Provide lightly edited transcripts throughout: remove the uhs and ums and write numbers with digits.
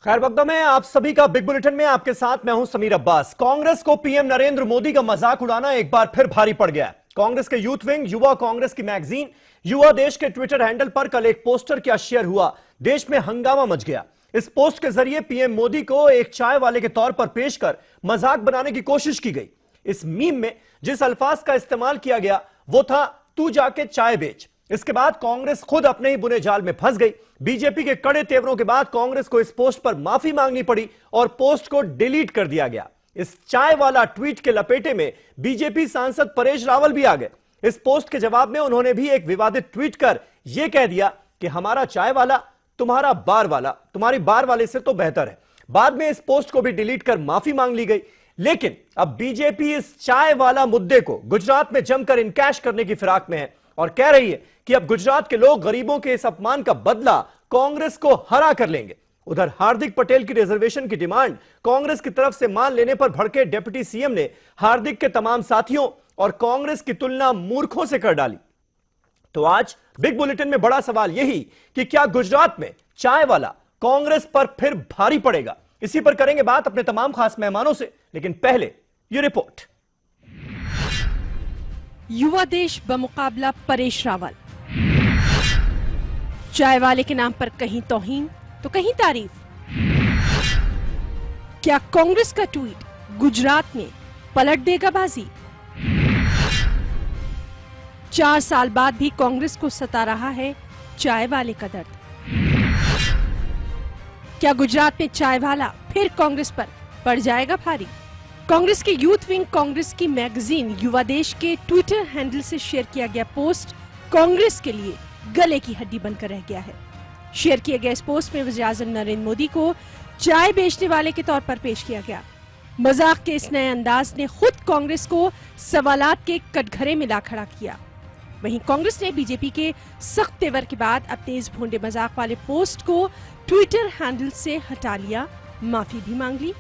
खैर मकदम है आप सभी का बिग बुलेटिन में। आपके साथ मैं हूं समीर अब्बास। कांग्रेस को पीएम नरेंद्र मोदी का मजाक उड़ाना एक बार फिर भारी पड़ गया है। कांग्रेस के यूथ विंग युवा कांग्रेस की मैगजीन युवा देश के ट्विटर हैंडल पर कल एक पोस्टर क्या शेयर हुआ, देश में हंगामा मच गया। इस पोस्ट के जरिए पीएम मोदी को एक चाय वाले के तौर पर पेश कर मजाक बनाने की कोशिश की गई। इस मीम में जिस अल्फाज का इस्तेमाल किया गया वो था तू जाके चाय बेच। इसके बाद कांग्रेस खुद अपने ही बुने जाल में फंस गई। बीजेपी के कड़े तेवरों के बाद कांग्रेस को इस पोस्ट पर माफी मांगनी पड़ी और पोस्ट को डिलीट कर दिया गया। इस चाय वाला ट्वीट के लपेटे में बीजेपी सांसद परेश रावल भी आ गए। इस पोस्ट के जवाब में उन्होंने भी एक विवादित ट्वीट कर यह कह दिया कि हमारा चाय वाला तुम्हारा बार वाला तुम्हारी बार वाले से तो बेहतर है। बाद में इस पोस्ट को भी डिलीट कर माफी मांग ली गई। लेकिन अब बीजेपी इस चाय वाला मुद्दे को गुजरात में जमकर इनकैश करने की फिराक में है और कह रही है कि अब गुजरात के लोग गरीबों के इस अपमान का बदला कांग्रेस को हरा कर लेंगे। उधर हार्दिक पटेल की रिजर्वेशन की डिमांड कांग्रेस की तरफ से मान लेने पर भड़के डिप्टी सीएम ने हार्दिक के तमाम साथियों और कांग्रेस की तुलना मूर्खों से कर डाली। तो आज बिग बुलेटिन में बड़ा सवाल यही कि क्या गुजरात में चाय वाला कांग्रेस पर फिर भारी पड़ेगा। इसी पर करेंगे बात अपने तमाम खास मेहमानों से, लेकिन पहले ये रिपोर्ट। युवा देश बमुकाबला परेश रावल। चाय वाले के नाम पर कहीं तौहीन तो कहीं तारीफ। क्या कांग्रेस का ट्वीट गुजरात में पलट देगा बाजी? 4 साल बाद भी कांग्रेस को सता रहा है चाय वाले का दर्द। क्या गुजरात में चाय वाला फिर कांग्रेस पर पड़ जाएगा भारी? कांग्रेस के यूथ विंग कांग्रेस की मैगजीन युवा देश के ट्विटर हैंडल से शेयर किया गया पोस्ट कांग्रेस के लिए गले की हड्डी बनकर रह गया है। शेयर किए गए इस पोस्ट में वज़ीर-ए-आज़म नरेंद्र मोदी को चाय बेचने वाले के तौर पर पेश किया गया। मजाक के इस नए अंदाज ने खुद कांग्रेस को सवालात के कटघरे में ला खड़ा किया। वहीं कांग्रेस ने बीजेपी के सख्त तेवर के बाद अपने इस भोंडे मजाक वाले पोस्ट को ट्विटर हैंडल से हटा लिया, माफी भी मांग ली।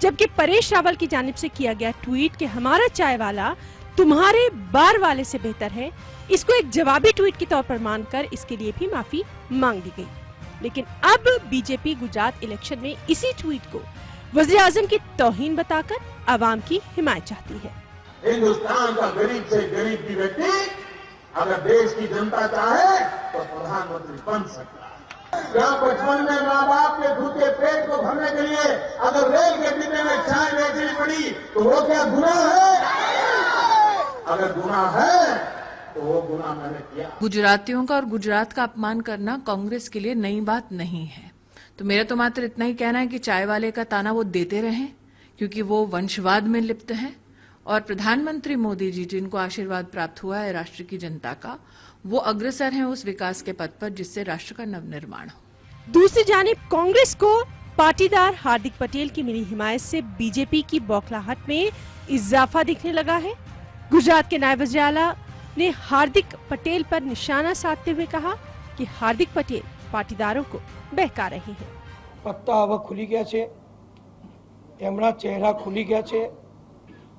जबकि परेश रावल की जानिब से किया गया ट्वीट कि हमारा चाय वाला तुम्हारे बार वाले से बेहतर है, इसको एक जवाबी ट्वीट के तौर पर मानकर इसके लिए भी माफी मांग दी गई। लेकिन अब बीजेपी गुजरात इलेक्शन में इसी ट्वीट को वज़ीर-ए-आज़म की तौहीन बताकर आवाम की हिमायत चाहती है। हिंदुस्तान का गरीब से गरीब भी व्यक्ति अगर देश की जनता चाहे तो प्रधानमंत्री बन सकता है। यहाँ बचपन में माँ बाप के भूखे पेट को भरने के लिए अगर रेल के डिब्बे में चाय बेचनी पड़ी तो वो क्या गुनाह है? अगर गुनाह है तो वो गुनाह मैंने किया। गुजरातियों का और गुजरात का अपमान करना कांग्रेस के लिए नई बात नहीं है। तो मेरा तो मात्र इतना ही कहना है कि चाय वाले का ताना वो देते रहें, क्योंकि वो वंशवाद में लिप्त हैं और प्रधानमंत्री मोदी जी जिनको आशीर्वाद प्राप्त हुआ है राष्ट्र की जनता का, वो अग्रसर हैं उस विकास के पथ पर जिससे राष्ट्र का नवनिर्माण हो। दूसरी जानिब कांग्रेस को पाटीदार हार्दिक पटेल की मिली हिमायत से बीजेपी की बौखलाहट में इजाफा दिखने लगा है। गुजरात के नायब वज़ीर आला ने हार्दिक पटेल पर निशाना साधते हुए कहा कि हार्दिक पटेल पाटीदारों को बहका रहे हैं। પત્તા હવે ખુલી ગયા છે, એમના ચહેરા ખુલી ગયા છે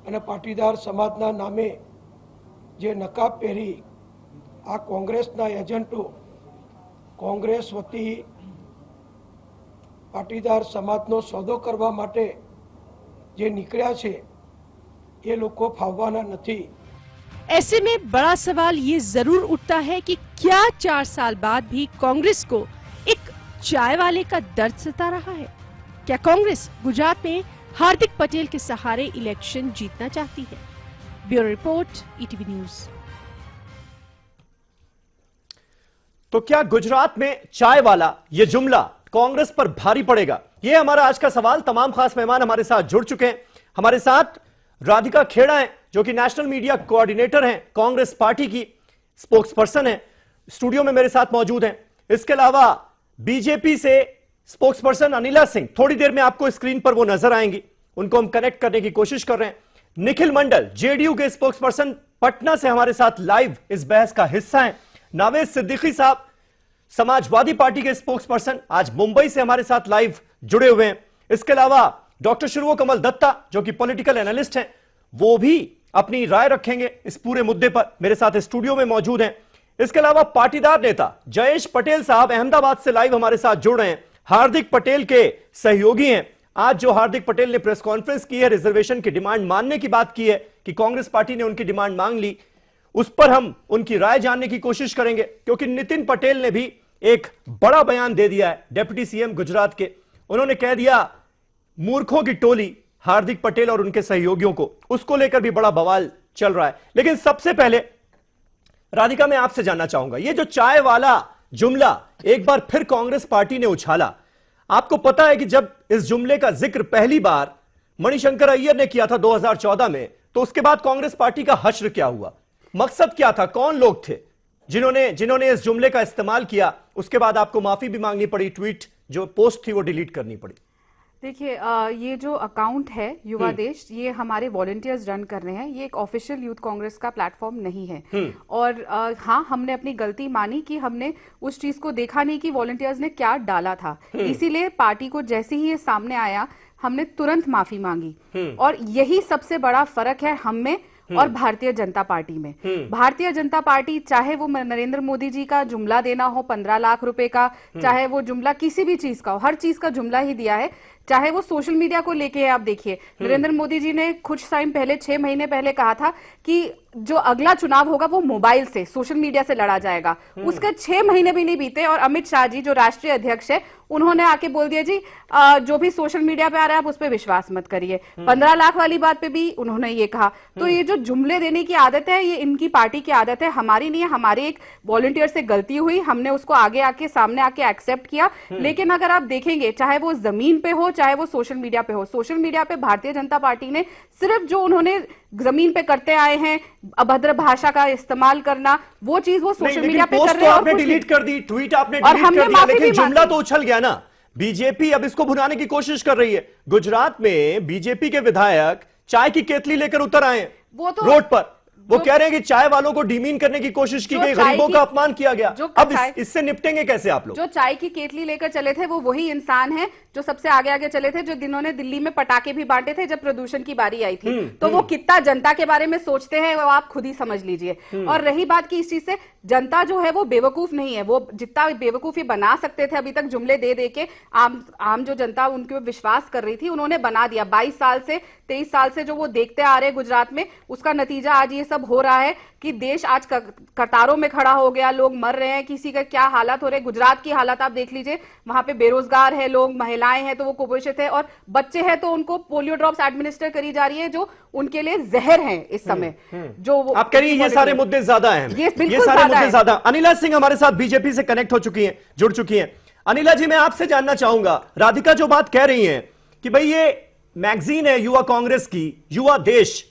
અને પાટીદાર સમાજના નામે જે નકાબ પહેરી આ કોંગ્રેસના એજન્ટો કોંગ્રેસ વતી પાટીદાર સમાજનો સોદો કરવા માટે જે નીકળ્યા છે એ લોકો ફાવવાના નથી। ऐसे में बड़ा सवाल ये जरूर उठता है कि क्या 4 साल बाद भी कांग्रेस को एक चाय वाले का दर्द सता रहा है? क्या कांग्रेस गुजरात में हार्दिक पटेल के सहारे इलेक्शन जीतना चाहती है? Bureau report, ETV news. तो क्या गुजरात में चाय वाला यह जुमला कांग्रेस पर भारी पड़ेगा? यह हमारा आज का सवाल। तमाम खास मेहमान हमारे साथ जुड़ चुके हैं। हमारे साथ राधिका खेड़ा हैं जो कि नेशनल मीडिया कोऑर्डिनेटर हैं, कांग्रेस पार्टी की स्पोक्स पर्सन है, स्टूडियो में मेरे साथ मौजूद हैं। इसके अलावा बीजेपी से स्पोक्स पर्सन अनिला सिंह, थोड़ी देर में आपको स्क्रीन पर वो नजर आएंगी, उनको हम कनेक्ट करने की कोशिश कर रहे हैं। निखिल मंडल जेडीयू के स्पोक्स पर्सन पटना से हमारे साथ लाइव इस बहस का हिस्सा हैं। नावेद सिद्दीकी साहब समाजवादी पार्टी के स्पोक्स पर्सन आज मुंबई से हमारे साथ लाइव जुड़े हुए हैं। इसके अलावा डॉक्टर शुरू कमल दत्ता जो कि पॉलिटिकल एनालिस्ट हैं, वो भी अपनी राय रखेंगे इस पूरे मुद्दे पर, मेरे साथ स्टूडियो में मौजूद हैं। इसके अलावा पाटीदार नेता जयेश पटेल साहब अहमदाबाद से लाइव हमारे साथ जुड़ रहे हैं। हार्दिक पटेल के सहयोगी हैं। आज जो हार्दिक पटेल ने प्रेस कॉन्फ्रेंस की है, रिजर्वेशन की डिमांड मानने की बात की है कि कांग्रेस पार्टी ने उनकी डिमांड मांग ली, उस पर हम उनकी राय जानने की कोशिश करेंगे, क्योंकि नितिन पटेल ने भी एक बड़ा बयान दे दिया है, डिप्टी सीएम गुजरात के। उन्होंने कह दिया मूर्खों की टोली हार्दिक पटेल और उनके सहयोगियों को, उसको लेकर भी बड़ा बवाल चल रहा है। लेकिन सबसे पहले राधिका, मैं आपसे जानना चाहूंगा, ये जो चाय वाला जुमला एक बार फिर कांग्रेस पार्टी ने उछाला, आपको पता है कि जब इस जुमले का जिक्र पहली बार मणिशंकर अय्यर ने किया था 2014 में, तो उसके बाद कांग्रेस पार्टी का हश्र क्या हुआ? मकसद क्या था? कौन लोग थे जिन्होंने इस जुमले का इस्तेमाल किया? उसके बाद आपको माफी भी मांगनी पड़ी, ट्वीट जो पोस्ट थी वो डिलीट करनी पड़ी। देखिए, ये जो अकाउंट है युवा देश, ये हमारे वॉलंटियर्स रन कर रहे हैं। ये एक ऑफिशियल यूथ कांग्रेस का प्लेटफॉर्म नहीं है। और हाँ, हमने अपनी गलती मानी कि हमने उस चीज को देखा नहीं कि वॉलंटियर्स ने क्या डाला था। इसीलिए पार्टी को जैसे ही ये सामने आया, हमने तुरंत माफी मांगी। और यही सबसे बड़ा फर्क है हम में और भारतीय जनता पार्टी में। भारतीय जनता पार्टी, चाहे वो नरेंद्र मोदी जी का जुमला देना हो 15 लाख रुपए का, चाहे वो जुमला किसी भी चीज का हो, हर चीज का जुमला ही दिया है। चाहे वो सोशल मीडिया को लेके, आप देखिए नरेंद्र मोदी जी ने कुछ टाइम पहले, 6 महीने पहले कहा था कि जो अगला चुनाव होगा वो मोबाइल से, सोशल मीडिया से लड़ा जाएगा। उसके 6 महीने भी नहीं बीते और अमित शाह जी जो राष्ट्रीय अध्यक्ष है, उन्होंने आके बोल दिया जी जो भी सोशल मीडिया पे आ रहा है आप उस पर विश्वास मत करिए। 15 लाख वाली बात पे भी उन्होंने ये कहा। तो ये जो जुमले देने की आदत है, ये इनकी पार्टी की आदत है, हमारी नहीं है। हमारी एक वॉलंटियर से गलती हुई, हमने उसको आगे आके सामने आके एक्सेप्ट किया। लेकिन अगर आप देखेंगे, चाहे वो जमीन पे हो चाहे वो सोशल मीडिया पे हो, सोशल मीडिया पे भारतीय जनता पार्टी ने सिर्फ जो उन्होंने जमीन पे करते आए हैं, अभद्र भाषा का इस्तेमाल करना, वो चीज वो सोशल मीडिया पे कर रहे हैं। आपने डिलीट कर दी, ट्वीट आपने डिलीट कर दिया, लेकिन जुमला तो उछल गया ना। बीजेपी अब इसको भुनाने की कोशिश कर रही है। गुजरात में बीजेपी के विधायक चाय की केतली लेकर उतर आए वो तो रोड पर, वो कह रहे हैं कि चाय वालों को डिमीन करने की कोशिश की गई, गरीबों का अपमान किया गया। अब इससे निपटेंगे कैसे आप लोग? जो चाय की केतली लेकर चले थे वो वही इंसान है जो सबसे आगे आगे चले थे, जो जिन्होंने दिल्ली में पटाखे भी बांटे थे जब प्रदूषण की बारी आई थी। तो वो कितना जनता के बारे में सोचते हैं वो आप खुद ही समझ लीजिए। और रही बात की इस चीज से, जनता जो है वो बेवकूफ नहीं है। वो जितना बेवकूफी बना सकते थे अभी तक जुमले दे दे के, आम जो जनता उनके विश्वास कर रही थी, उन्होंने बना दिया। 22 साल से 23 साल से जो वो देखते आ रहे हैं गुजरात में, उसका नतीजा आज ये सब हो रहा है कि देश आज कतारों में खड़ा हो गया, लोग मर रहे हैं, किसी का क्या हालत हो रहे हैं। गुजरात की हालत आप देख लीजिए, वहां पे बेरोजगार है लोग, महिलाएं हैं तो वो कुपोषित है, और बच्चे हैं तो उनको पोलियो ड्रॉप्स एडमिनिस्टर करी जा रही है जो उनके लिए जहर हैं इस समय। जो आप कह रही है ये सारे मुद्दे ज्यादा हैं, ये सारे मुद्दे ज्यादा। अनिला सिंह हमारे साथ बीजेपी से कनेक्ट हो चुकी हैं, जुड़ चुकी हैं। अनिला जी, मैं आपसे जानना चाहूंगा, राधिका जो बात कह रही हैं कि भाई ये मैगजीन है युवा कांग्रेस की, युवा देश,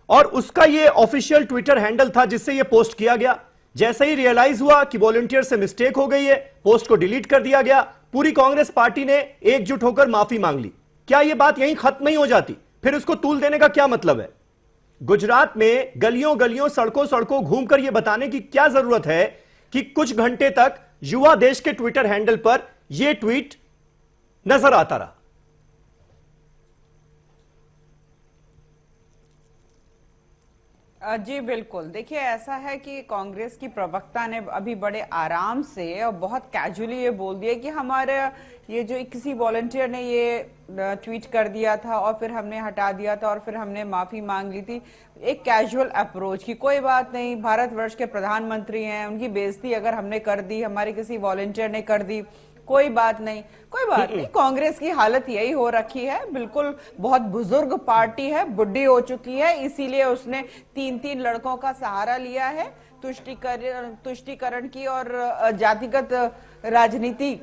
और उसका ये ऑफिशियल ट्विटर हैंडल था जिससे ये पोस्ट किया गया। जैसे ही रियलाइज हुआ कि वॉलंटियर से मिस्टेक हो गई है, पोस्ट को डिलीट कर दिया गया। पूरी कांग्रेस पार्टी ने एकजुट होकर माफी मांग ली। क्या यह बात यहीं खत्म नहीं हो जाती? फिर उसको तूल देने का क्या मतलब है? गुजरात में गलियों गलियों, सड़कों सड़कों घूमकर यह बताने की क्या जरूरत है कि कुछ घंटे तक युवा देश के ट्विटर हैंडल पर यह ट्वीट नजर आता रहा? जी बिल्कुल, देखिए ऐसा है कि कांग्रेस की प्रवक्ता ने अभी बड़े आराम से और बहुत कैजुअली ये बोल दिया कि हमारे ये जो किसी वॉलंटियर ने ये ट्वीट कर दिया था और फिर हमने हटा दिया था और फिर हमने माफी मांग ली थी। एक कैजुअल अप्रोच की कोई बात नहीं, भारतवर्ष के प्रधानमंत्री हैं, उनकी बेइज्जती अगर हमने कर दी, हमारे किसी वॉलंटियर ने कर दी, कोई बात नहीं, कोई बात नहीं। कांग्रेस की हालत यही हो रखी है, बिल्कुल बहुत बुजुर्ग पार्टी है, बुढ़ी हो चुकी है, इसीलिए उसने 3-3 लड़कों का सहारा लिया है तुष्टीकरण की और जातिगत राजनीति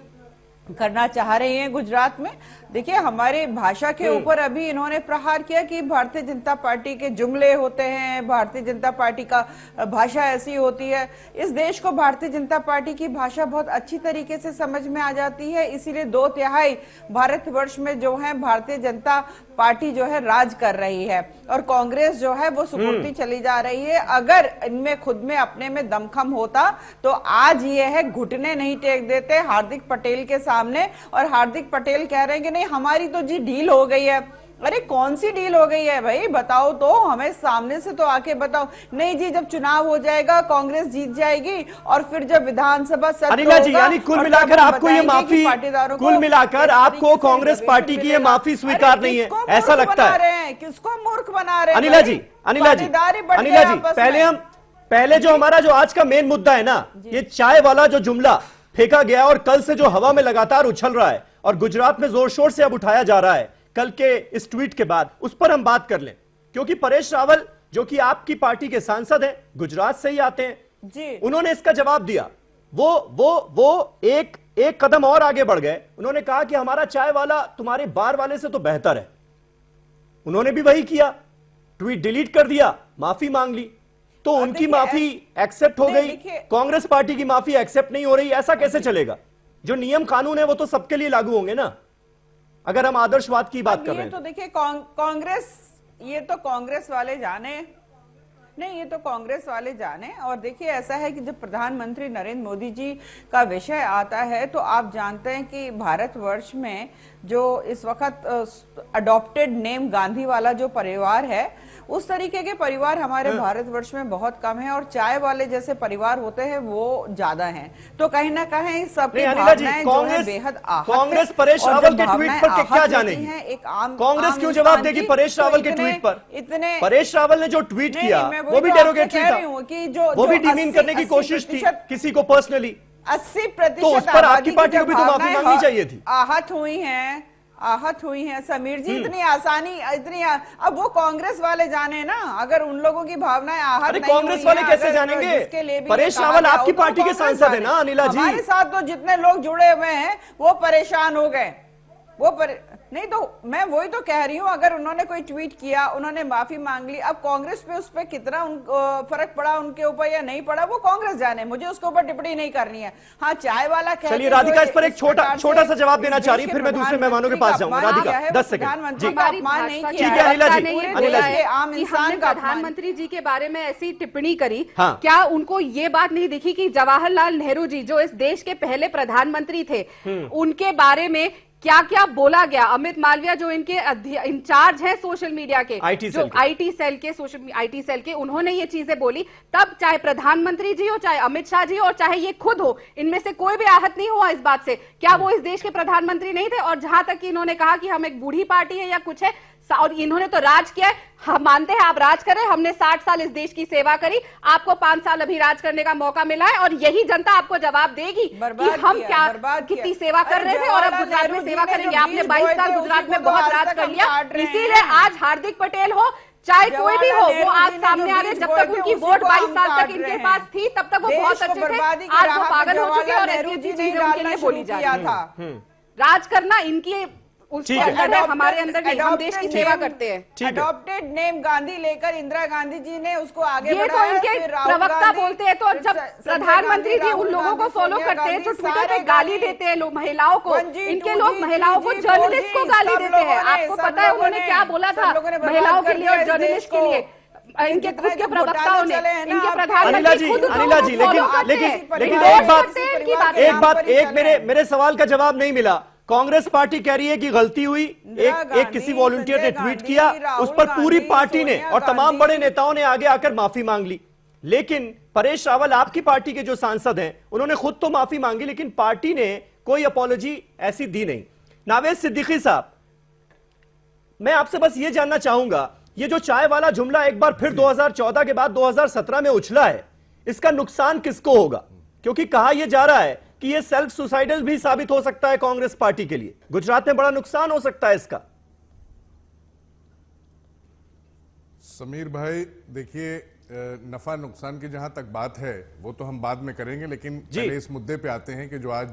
करना चाह रही हैं गुजरात में। देखिए हमारे भाषा के ऊपर अभी इन्होंने प्रहार किया कि भारतीय जनता पार्टी के जुमले होते हैं, भारतीय जनता पार्टी का भाषा ऐसी होती है। इस देश को भारतीय जनता पार्टी की भाषा बहुत अच्छी तरीके से समझ में आ जाती है, इसीलिए 2/3 भारतवर्ष में जो है भारतीय जनता पार्टी जो है राज कर रही है और कांग्रेस जो है वो सुकुड़ती चली जा रही है। अगर इनमें खुद में अपने में दमखम होता तो आज ये है घुटने नहीं टेक देते हार्दिक पटेल के सामने, और हार्दिक पटेल कह रहे हैं कि नहीं हमारी तो जी डील हो गई है, अरे कौन सी डील हो गई है भाई, बताओ तो हमें, सामने से तो आके बताओ। नहीं जी, जब चुनाव हो जाएगा कांग्रेस जीत जाएगी और फिर जब विधानसभा सत्र अनिला जी, होगा, यानी कुल और मिलाकर तब हम आपको ये बताएंगे माफी, कि पाटीदारों को कुल मिलाकर किस आपको तरीके से कांग्रेस पार्टी की ये मिलेगा। माफी स्वीकार नहीं है, किसको ऐसा मूर्ख लगता बना है? रहे हैं, किसको मूर्ख बना रहे हैं अनिला भाई? जी, अनिला जी, पाटीदारी बढ़ अनिला गए जी, आपस में। पहले जो हमारा जो आज का मेन मुद्दा है ना, ये चाय वाला जो जुमला फेंका गया और कल से जो हवा में लगातार उछल रहा है और गुजरात में जोर शोर से अब उठाया जा रहा है कल के इस ट्वीट के बाद, उस पर हम बात कर लें। क्योंकि परेश रावल जो कि आपकी पार्टी के सांसद हैं, गुजरात से ही आते हैं जी, उन्होंने इसका जवाब दिया। वो एक कदम और आगे बढ़ गए। उन्होंने कहा कि हमारा चाय वाला तुम्हारे बार वाले से तो बेहतर है। उन्होंने भी वही किया, ट्वीट डिलीट कर दिया, माफी मांग ली। तो उनकी माफी एक्सेप्ट हो गई, कांग्रेस पार्टी की माफी एक्सेप्ट नहीं हो रही, ऐसा कैसे चलेगा? जो नियम कानून है वो तो सबके लिए लागू होंगे ना, अगर हम आदर्शवाद की बात कर रहे हैं। तो देखिए कांग्रेस, ये तो कांग्रेस वाले जाने, नहीं ये तो कांग्रेस वाले जाने। और देखिए ऐसा है कि जब प्रधानमंत्री नरेंद्र मोदी जी का विषय आता है तो आप जानते हैं कि भारतवर्ष में जो इस वक्त अडॉप्टेड नेम गांधी वाला जो परिवार है, उस तरीके के परिवार हमारे भारतवर्ष में बहुत कम है और चाय वाले जैसे परिवार होते हैं वो ज्यादा हैं। तो कहीं ना कहीं सबकी भावनाएं जो है बेहद आहत है। कांग्रेस परेश रावल के ट्वीट पर क्या जानेगी? कांग्रेस क्यों जवाब देगी परेश रावल के ट्वीट पर? इतने परेश रावल ने जो ट्वीट किया वो भी डेरोगेटरी था, वो भी डिमीन करने की कोशिश थी किसी को पर्सनली। 80% तो उस पर आपकी पार्टी को भी तो माफी मांगनी चाहिए थी। आहत हुई हैं समीर जी, इतनी आसानी, अब वो कांग्रेस वाले जाने ना, अगर उन लोगों की भावनाएं आहत नहीं, कांग्रेस वाले कैसे जानेंगे? परेश रावल आपकी पार्टी के सांसद है ना अनिला जी। हमारे साथ तो जितने लोग जुड़े हुए हैं वो परेशान हो गए, नहीं तो मैं वही तो कह रही हूं, अगर उन्होंने कोई ट्वीट किया, उन्होंने माफी मांग ली, अब कांग्रेस पे उस पे कितना फर्क पड़ा उनके ऊपर या नहीं पड़ा वो कांग्रेस जाने, मुझे उसके ऊपर टिप्पणी नहीं करनी है। हाँ, चाय वाला चलिए राधिका इस पर एक छोटा सा जवाब देना चाह रही, फिर मैं दूसरे मेहमानों के पास जाऊंगा। राधिका 10 सेकंड जी, ठीक है अनिला जी, अनिला जी, आम इंसान का प्रधानमंत्री जी के बारे में ऐसी टिप्पणी करी, क्या उनको ये बात नहीं दिखी कि जवाहरलाल नेहरू जी जो इस देश के पहले प्रधानमंत्री थे, उनके बारे में क्या क्या बोला गया? अमित मालविया जो इनके इंचार्ज हैं सोशल मीडिया के, जो आईटी सेल के, उन्होंने ये चीजें बोली, तब चाहे प्रधानमंत्री जी हो, चाहे अमित शाह जी हो और चाहे ये खुद हो, इनमें से कोई भी आहत नहीं हुआ इस बात से। क्या वो इस देश के प्रधानमंत्री नहीं थे? और जहां तक कि इन्होंने कहा कि हम एक बूढ़ी पार्टी है या कुछ है, और इन्होंने तो राज किया है, हम मानते हैं आप राज करें, हमने 60 साल इस देश की सेवा करी, आपको 5 साल अभी राज करने का मौका मिला है और यही जनता आपको जवाब देगी कि हम क्या कितनी सेवा कर रहे थे और अब गुजरात में सेवा करेंगे। आपने 22 साल गुजरात में बहुत राज कर लिया, इसीलिए आज हार्दिक पटेल हो चाहे कोई भी हो, वो आज सामने आ गए। जब तक उनकी वोट 22 साल तक इनके पास थी तब तक वो बहुत अच्छे थे, आज वो पागल हो चुके और ऐसी चीजें उनके लिए बोली जा रही है। राज करना इनकी उसके अंदर है, हमारे अंदर नहीं, हम देश की सेवा करते हैं। अडॉप्टेड नेम गांधी लेकर इंदिरा गांधी जी ने उसको आगे ये बढ़ाया, तो इनके प्रवक्ता बोलते हैं। तो जब प्रधानमंत्री जी उन लोगों को फॉलो करते हैं जो ट्विटर पे गाली देते हैं लोग महिलाओं को, इनके लोग महिलाओं को, जर्नलिस्ट को गाली देते हैं। आपको पता है उन्होंने क्या बोला था महिलाओं के लिए और जर्नलिस्ट के लिए? इनके खुद के प्रवक्ताओं ने, इनके प्रधानमंत्री खुद अनिला जी, लेकिन एक बात मेरे सवाल का जवाब नहीं मिला। कांग्रेस पार्टी कह रही है कि गलती हुई, एक किसी वॉलंटियर ने ट्वीट किया, उस पर पूरी पार्टी ने और तमाम बड़े नेताओं ने आगे आकर माफी मांग ली। लेकिन परेश रावल आपकी पार्टी के जो सांसद हैं उन्होंने खुद तो माफी मांगी, लेकिन पार्टी ने कोई अपॉलॉजी ऐसी दी नहीं। नावेद सिद्दीकी साहब, मैं आपसे बस ये जानना चाहूंगा, ये जो चाय वाला जुमला एक बार फिर 2014 के बाद 2017 में उछला है, इसका नुकसान किसको होगा? क्योंकि कहा यह जा रहा है कि ये सेल्फ सुसाइडल भी साबित हो सकता है कांग्रेस पार्टी के लिए, गुजरात में बड़ा नुकसान हो सकता है इसका। समीर भाई देखिए, नफा नुकसान की जहां तक बात है वो तो हम बाद में करेंगे, लेकिन पहले इस मुद्दे पे आते हैं कि जो आज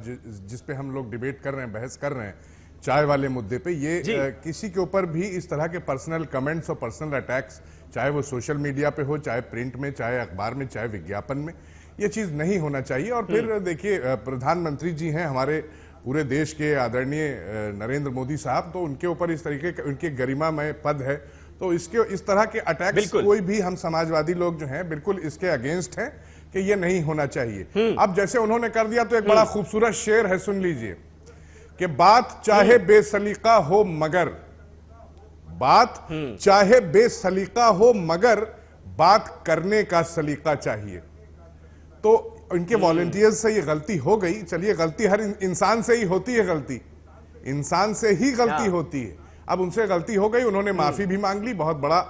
जिस पे हम लोग डिबेट कर रहे हैं, बहस कर रहे हैं, चाय वाले मुद्दे पे, ये किसी के ऊपर भी इस तरह के पर्सनल कमेंट्स और पर्सनल अटैक्स, चाहे वो सोशल मीडिया पे हो, चाहे प्रिंट में, चाहे अखबार में, चाहे विज्ञापन में, ये चीज नहीं होना चाहिए। और फिर देखिए, प्रधानमंत्री जी हैं हमारे पूरे देश के आदरणीय नरेंद्र मोदी साहब, तो उनके ऊपर इस तरीके का उनके गरिमामय पद है, तो इसके इस तरह के अटैक्स कोई भी हम समाजवादी लोग जो हैं बिल्कुल इसके अगेंस्ट हैं कि ये नहीं होना चाहिए। अब जैसे उन्होंने कर दिया तो एक बड़ा खूबसूरत शेर है, सुन लीजिए कि बात चाहे बेसलीका हो मगर बात चाहे बेसलीका हो मगर बात करने का सलीका चाहिए। तो इनके वॉलंटियर्स से ये गलती हो गई, चलिए गलती हर इंसान से ही होती है, गलती इंसान से ही गलती होती है। अब उनसे गलती हो गई, उन्होंने माफी भी मांग ली, बहुत बड़ा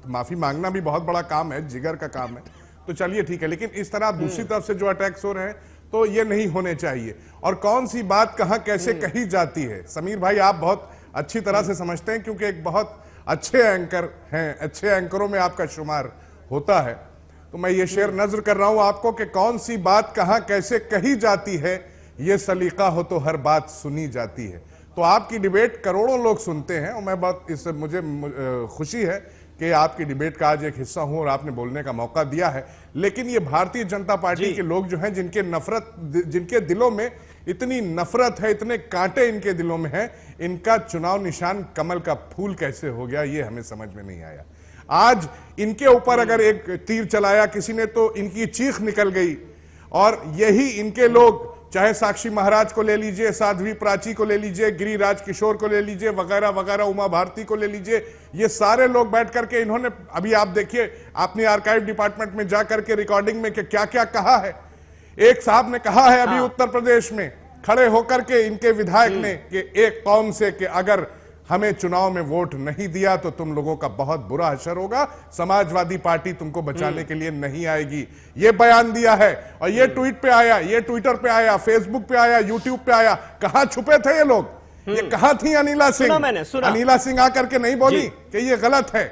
माफी मांगना भी बहुत बड़ा काम है, जिगर का काम है, तो चलिए ठीक है। लेकिन इस तरह दूसरी तरफ से जो अटैक्स हो रहे हैं तो ये नहीं होने चाहिए। और कौन सी बात कहां कैसे कही जाती है, समीर भाई आप बहुत अच्छी तरह से समझते हैं क्योंकि एक बहुत अच्छे एंकर हैं, अच्छे एंकरों में आपका शुमार होता है। तो मैं ये शेर नजर कर रहा हूं आपको कि कौन सी बात कहां कैसे कही जाती है, ये सलीका हो तो हर बात सुनी जाती है। तो आपकी डिबेट करोड़ों लोग सुनते हैं और मैं बहुत इससे मुझे खुशी है कि आपकी डिबेट का आज एक हिस्सा हूं और आपने बोलने का मौका दिया है। लेकिन ये भारतीय जनता पार्टी के लोग जो हैं, जिनके दिलों में इतनी नफरत है, इतने कांटे इनके दिलों में है, इनका चुनाव निशान कमल का फूल कैसे हो गया ये हमें समझ में नहीं आया। आज इनके ऊपर अगर एक तीर चलाया किसी ने तो इनकी चीख निकल गई। और यही इनके लोग, चाहे साक्षी महाराज को ले लीजिए, साध्वी प्राची को ले लीजिए, गिरिराज किशोर को ले लीजिए, वगैरह वगैरह, उमा भारती को ले लीजिए, ये सारे लोग बैठ करके इन्होंने, अभी आप देखिए आपने आर्काइव डिपार्टमेंट में जाकर के रिकॉर्डिंग में क्या क्या कहा है। एक साहब ने कहा है अभी उत्तर प्रदेश में खड़े होकर के इनके विधायक ने कि एक कौम से कि अगर हमें चुनाव में वोट नहीं दिया तो तुम लोगों का बहुत बुरा असर होगा, समाजवादी पार्टी तुमको बचाने के लिए नहीं आएगी, ये बयान दिया है। और ये ट्वीट पे आया, ये ट्विटर पे आया, फेसबुक पे आया, यूट्यूब पे आया। कहां छुपे थे ये लोग, ये कहां थी अनिला सिंह? अनिला सिंह आकर के नहीं बोली कि ये गलत है।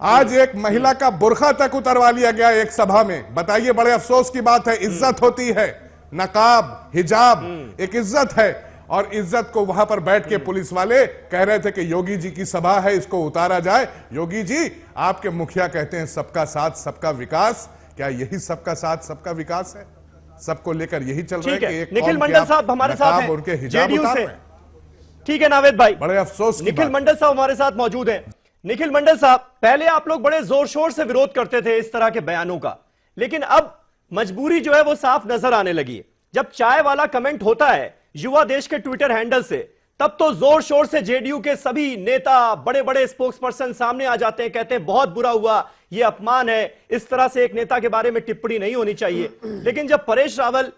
आज एक महिला का बुर्खा तक उतरवा लिया गया एक सभा में। बताइए, बड़े अफसोस की बात है। इज्जत होती है, नकाब हिजाब एक इज्जत है, और इज्जत को वहां पर बैठ के पुलिस वाले कह रहे थे कि योगी जी की सभा है, इसको उतारा जाए। योगी जी, आपके मुखिया कहते हैं सबका साथ सबका विकास, क्या यही सबका साथ सबका विकास है? सबको लेकर यही चल रहा है कि एक निखिल मंडल साहब हमारे साथ हैं, उनके हिजाब उतार रहे हैं। ठीक है नावेद भाई, बड़े अफसोस की निखिल मंडल साहब हमारे साथ मौजूद हैं। निखिल मंडल साहब, पहले आप लोग बड़े जोर शोर से विरोध करते थे इस तरह के बयानों का, लेकिन अब मजबूरी जो है वो साफ नजर आने लगी है। जब चाय वाला कमेंट होता है युवा देश के ट्विटर हैंडल से, तब तो जोर शोर से जेडीयू के सभी नेता, बड़े बड़े स्पोक्स पर्सन सामने आ जाते हैं, कहते हैं बहुत बुरा हुआ, ये अपमान है, इस तरह से एक नेता के बारे में टिप्पणी नहीं होनी चाहिए। लेकिन जब परेश रावल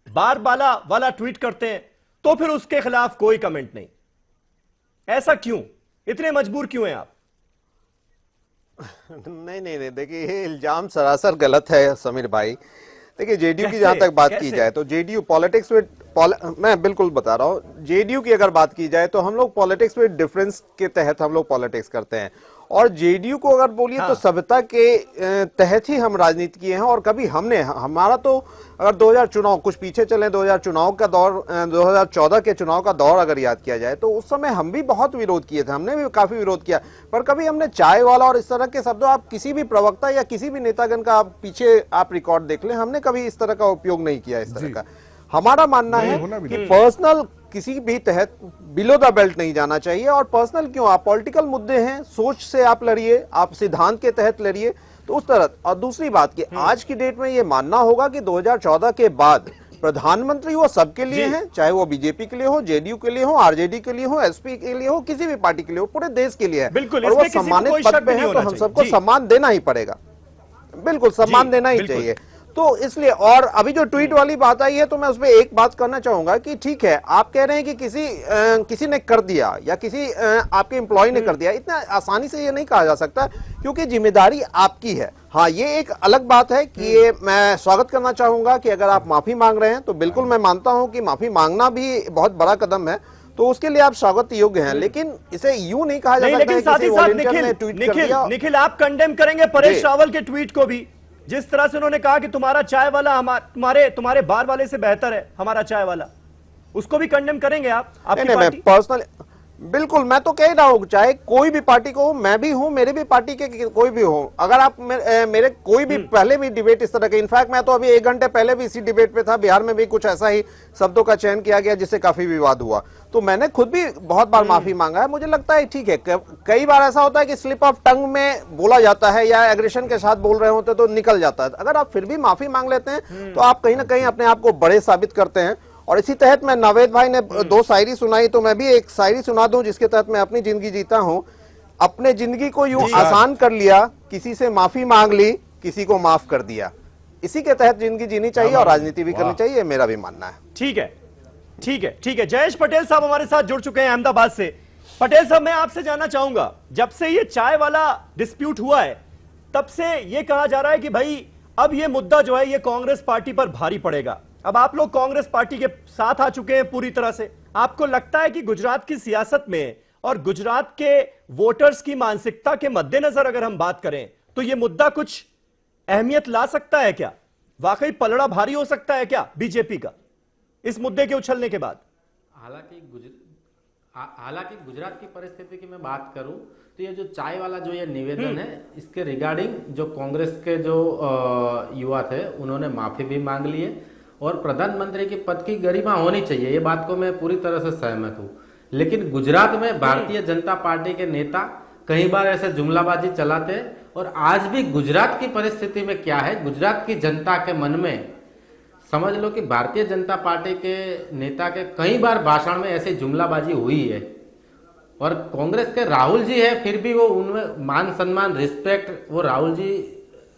बार बाला वाला ट्वीट करते हैं तो फिर उसके खिलाफ कोई कमेंट नहीं। ऐसा क्यों? इतने मजबूर क्यों हैं आप? नहीं, देखिए ये इल्जाम सरासर गलत है समीर भाई। देखिए जेडीयू की जहां तक बात की जाए तो जेडीयू पॉलिटिक्स में मैं बिल्कुल बता रहा हूं, जेडीयू की अगर बात की जाए तो हम लोग पॉलिटिक्स में डिफरेंस के तहत हम लोग पॉलिटिक्स करते हैं, और जेडीयू को अगर बोलिए तो सभ्यता के तहत ही हम राजनीति किए हैं। और कभी हमारा तो अगर 2000 चुनाव कुछ पीछे चले, 2000 चुनाव का दौर, 2014 के चुनाव का दौर अगर याद किया जाए तो उस समय हम भी बहुत विरोध किए थे, हमने भी काफी विरोध किया। पर कभी हमने चाय वाला और इस तरह के शब्दों, आप किसी भी प्रवक्ता या किसी भी नेतागण का आप पीछे आप रिकॉर्ड देख लें, हमने कभी इस तरह का उपयोग नहीं किया। इस तरह का हमारा मानना है कि पर्सनल किसी भी तहत बिलो द बेल्ट नहीं जाना चाहिए। और पर्सनल क्यों, आप पॉलिटिकल मुद्दे हैं, सोच से आप लड़िए, आप सिद्धांत के तहत लड़िए, तो उस तरह। और दूसरी बात कि आज की डेट में ये मानना होगा कि 2014 के बाद प्रधानमंत्री वो सबके लिए हैं, चाहे वो बीजेपी के लिए हो, जेडीयू के लिए हो, आरजेडी के लिए हो, एसपी के लिए हो, किसी भी पार्टी के लिए हो, पूरे देश के लिए है। बिल्कुल, और वो सम्मानित पद पे है तो हम सबको सम्मान देना ही पड़ेगा, बिल्कुल सम्मान देना ही चाहिए। तो इसलिए, और अभी जो ट्वीट वाली बात आई है तो मैं उसमें एक बात करना चाहूंगा कि ठीक है, आप कह रहे हैं कि किसी ने कर दिया या किसी आपके एम्प्लॉय ने कर दिया, इतना आसानी से ये नहीं कहा जा सकता क्योंकि जिम्मेदारी आपकी है। हाँ, ये एक अलग बात है कि ये मैं स्वागत करना चाहूंगा कि अगर आप माफी मांग रहे हैं तो बिल्कुल मैं मानता हूं कि माफी मांगना भी बहुत बड़ा कदम है, तो उसके लिए आप स्वागत योग्य हैं। लेकिन इसे यूं नहीं कहा जा सकता। लेकिन साथ ही साथ निखिल आप कंडेम करेंगे परेश रावल के ट्वीट को भी, जिस तरह से उन्होंने कहा कि तुम्हारा चाय वाला तुम्हारे बार वाले से बेहतर है हमारा चाय वाला, उसको भी कंडेम करेंगे आप? आपकी पार्टी? पर्सनल बिल्कुल, मैं तो कह रहा हूं चाहे कोई भी पार्टी को हो, मैं भी हूं, मेरे भी पार्टी के कोई भी हो, अगर आप मेरे कोई भी पहले भी डिबेट इस तरह के, इनफैक्ट मैं तो अभी 1 घंटे पहले भी इसी डिबेट पे था, बिहार में भी कुछ ऐसा ही शब्दों का चयन किया गया जिससे काफी विवाद हुआ, तो मैंने खुद भी बहुत बार माफी मांगा है। मुझे लगता है ठीक है, कई बार ऐसा होता है कि स्लिप ऑफ टंग में बोला जाता है या एग्रेशन के साथ बोल रहे होते तो निकल जाता है। अगर आप फिर भी माफी मांग लेते हैं तो आप कहीं ना कहीं अपने आप को बड़े साबित करते हैं। और इसी तहत मैं नावेद भाई ने दो शायरी सुनाई, तो मैं भी एक शायरी सुना दूं जिसके तहत मैं अपनी जिंदगी जीता हूं। अपने जिंदगी को यूं आसान कर लिया, किसी से माफी मांग ली, किसी को माफ कर दिया। इसी के तहत जिंदगी जीनी चाहिए और राजनीति भी करनी चाहिए, मेरा भी मानना है। ठीक है, ठीक है, ठीक है। जयेश पटेल साहब हमारे साथ जुड़ चुके हैं अहमदाबाद से। पटेल साहब, मैं आपसे जानना चाहूंगा, जब से ये चाय वाला डिस्प्यूट हुआ है तब से ये कहा जा रहा है कि भाई अब ये मुद्दा जो है ये कांग्रेस पार्टी पर भारी पड़ेगा। अब आप लोग कांग्रेस पार्टी के साथ आ चुके हैं पूरी तरह से। आपको लगता है कि गुजरात की सियासत में और गुजरात के वोटर्स की मानसिकता के मद्देनजर अगर हम बात करें तो ये मुद्दा कुछ अहमियत ला सकता है क्या? वाकई पलड़ा भारी हो सकता है क्या बीजेपी का इस मुद्दे के उछलने के बाद? हालांकि गुजरात की परिस्थिति की मैं बात करूं तो ये जो चाय वाला जो ये निवेदन है, इसके रिगार्डिंग जो कांग्रेस के जो युवा थे उन्होंने माफी भी मांग ली है और प्रधानमंत्री के पद की गरिमा होनी चाहिए, ये बात को मैं पूरी तरह से सहमत हूँ। लेकिन गुजरात में भारतीय जनता पार्टी के नेता कई बार ऐसे जुमलाबाजी चलाते हैं और आज भी गुजरात की परिस्थिति में क्या है, गुजरात की जनता के मन में समझ लो कि भारतीय जनता पार्टी के नेता के कई बार भाषण में ऐसी जुमलाबाजी हुई है और कांग्रेस के राहुल जी है, फिर भी वो उनमें मान सम्मान रिस्पेक्ट वो राहुल जी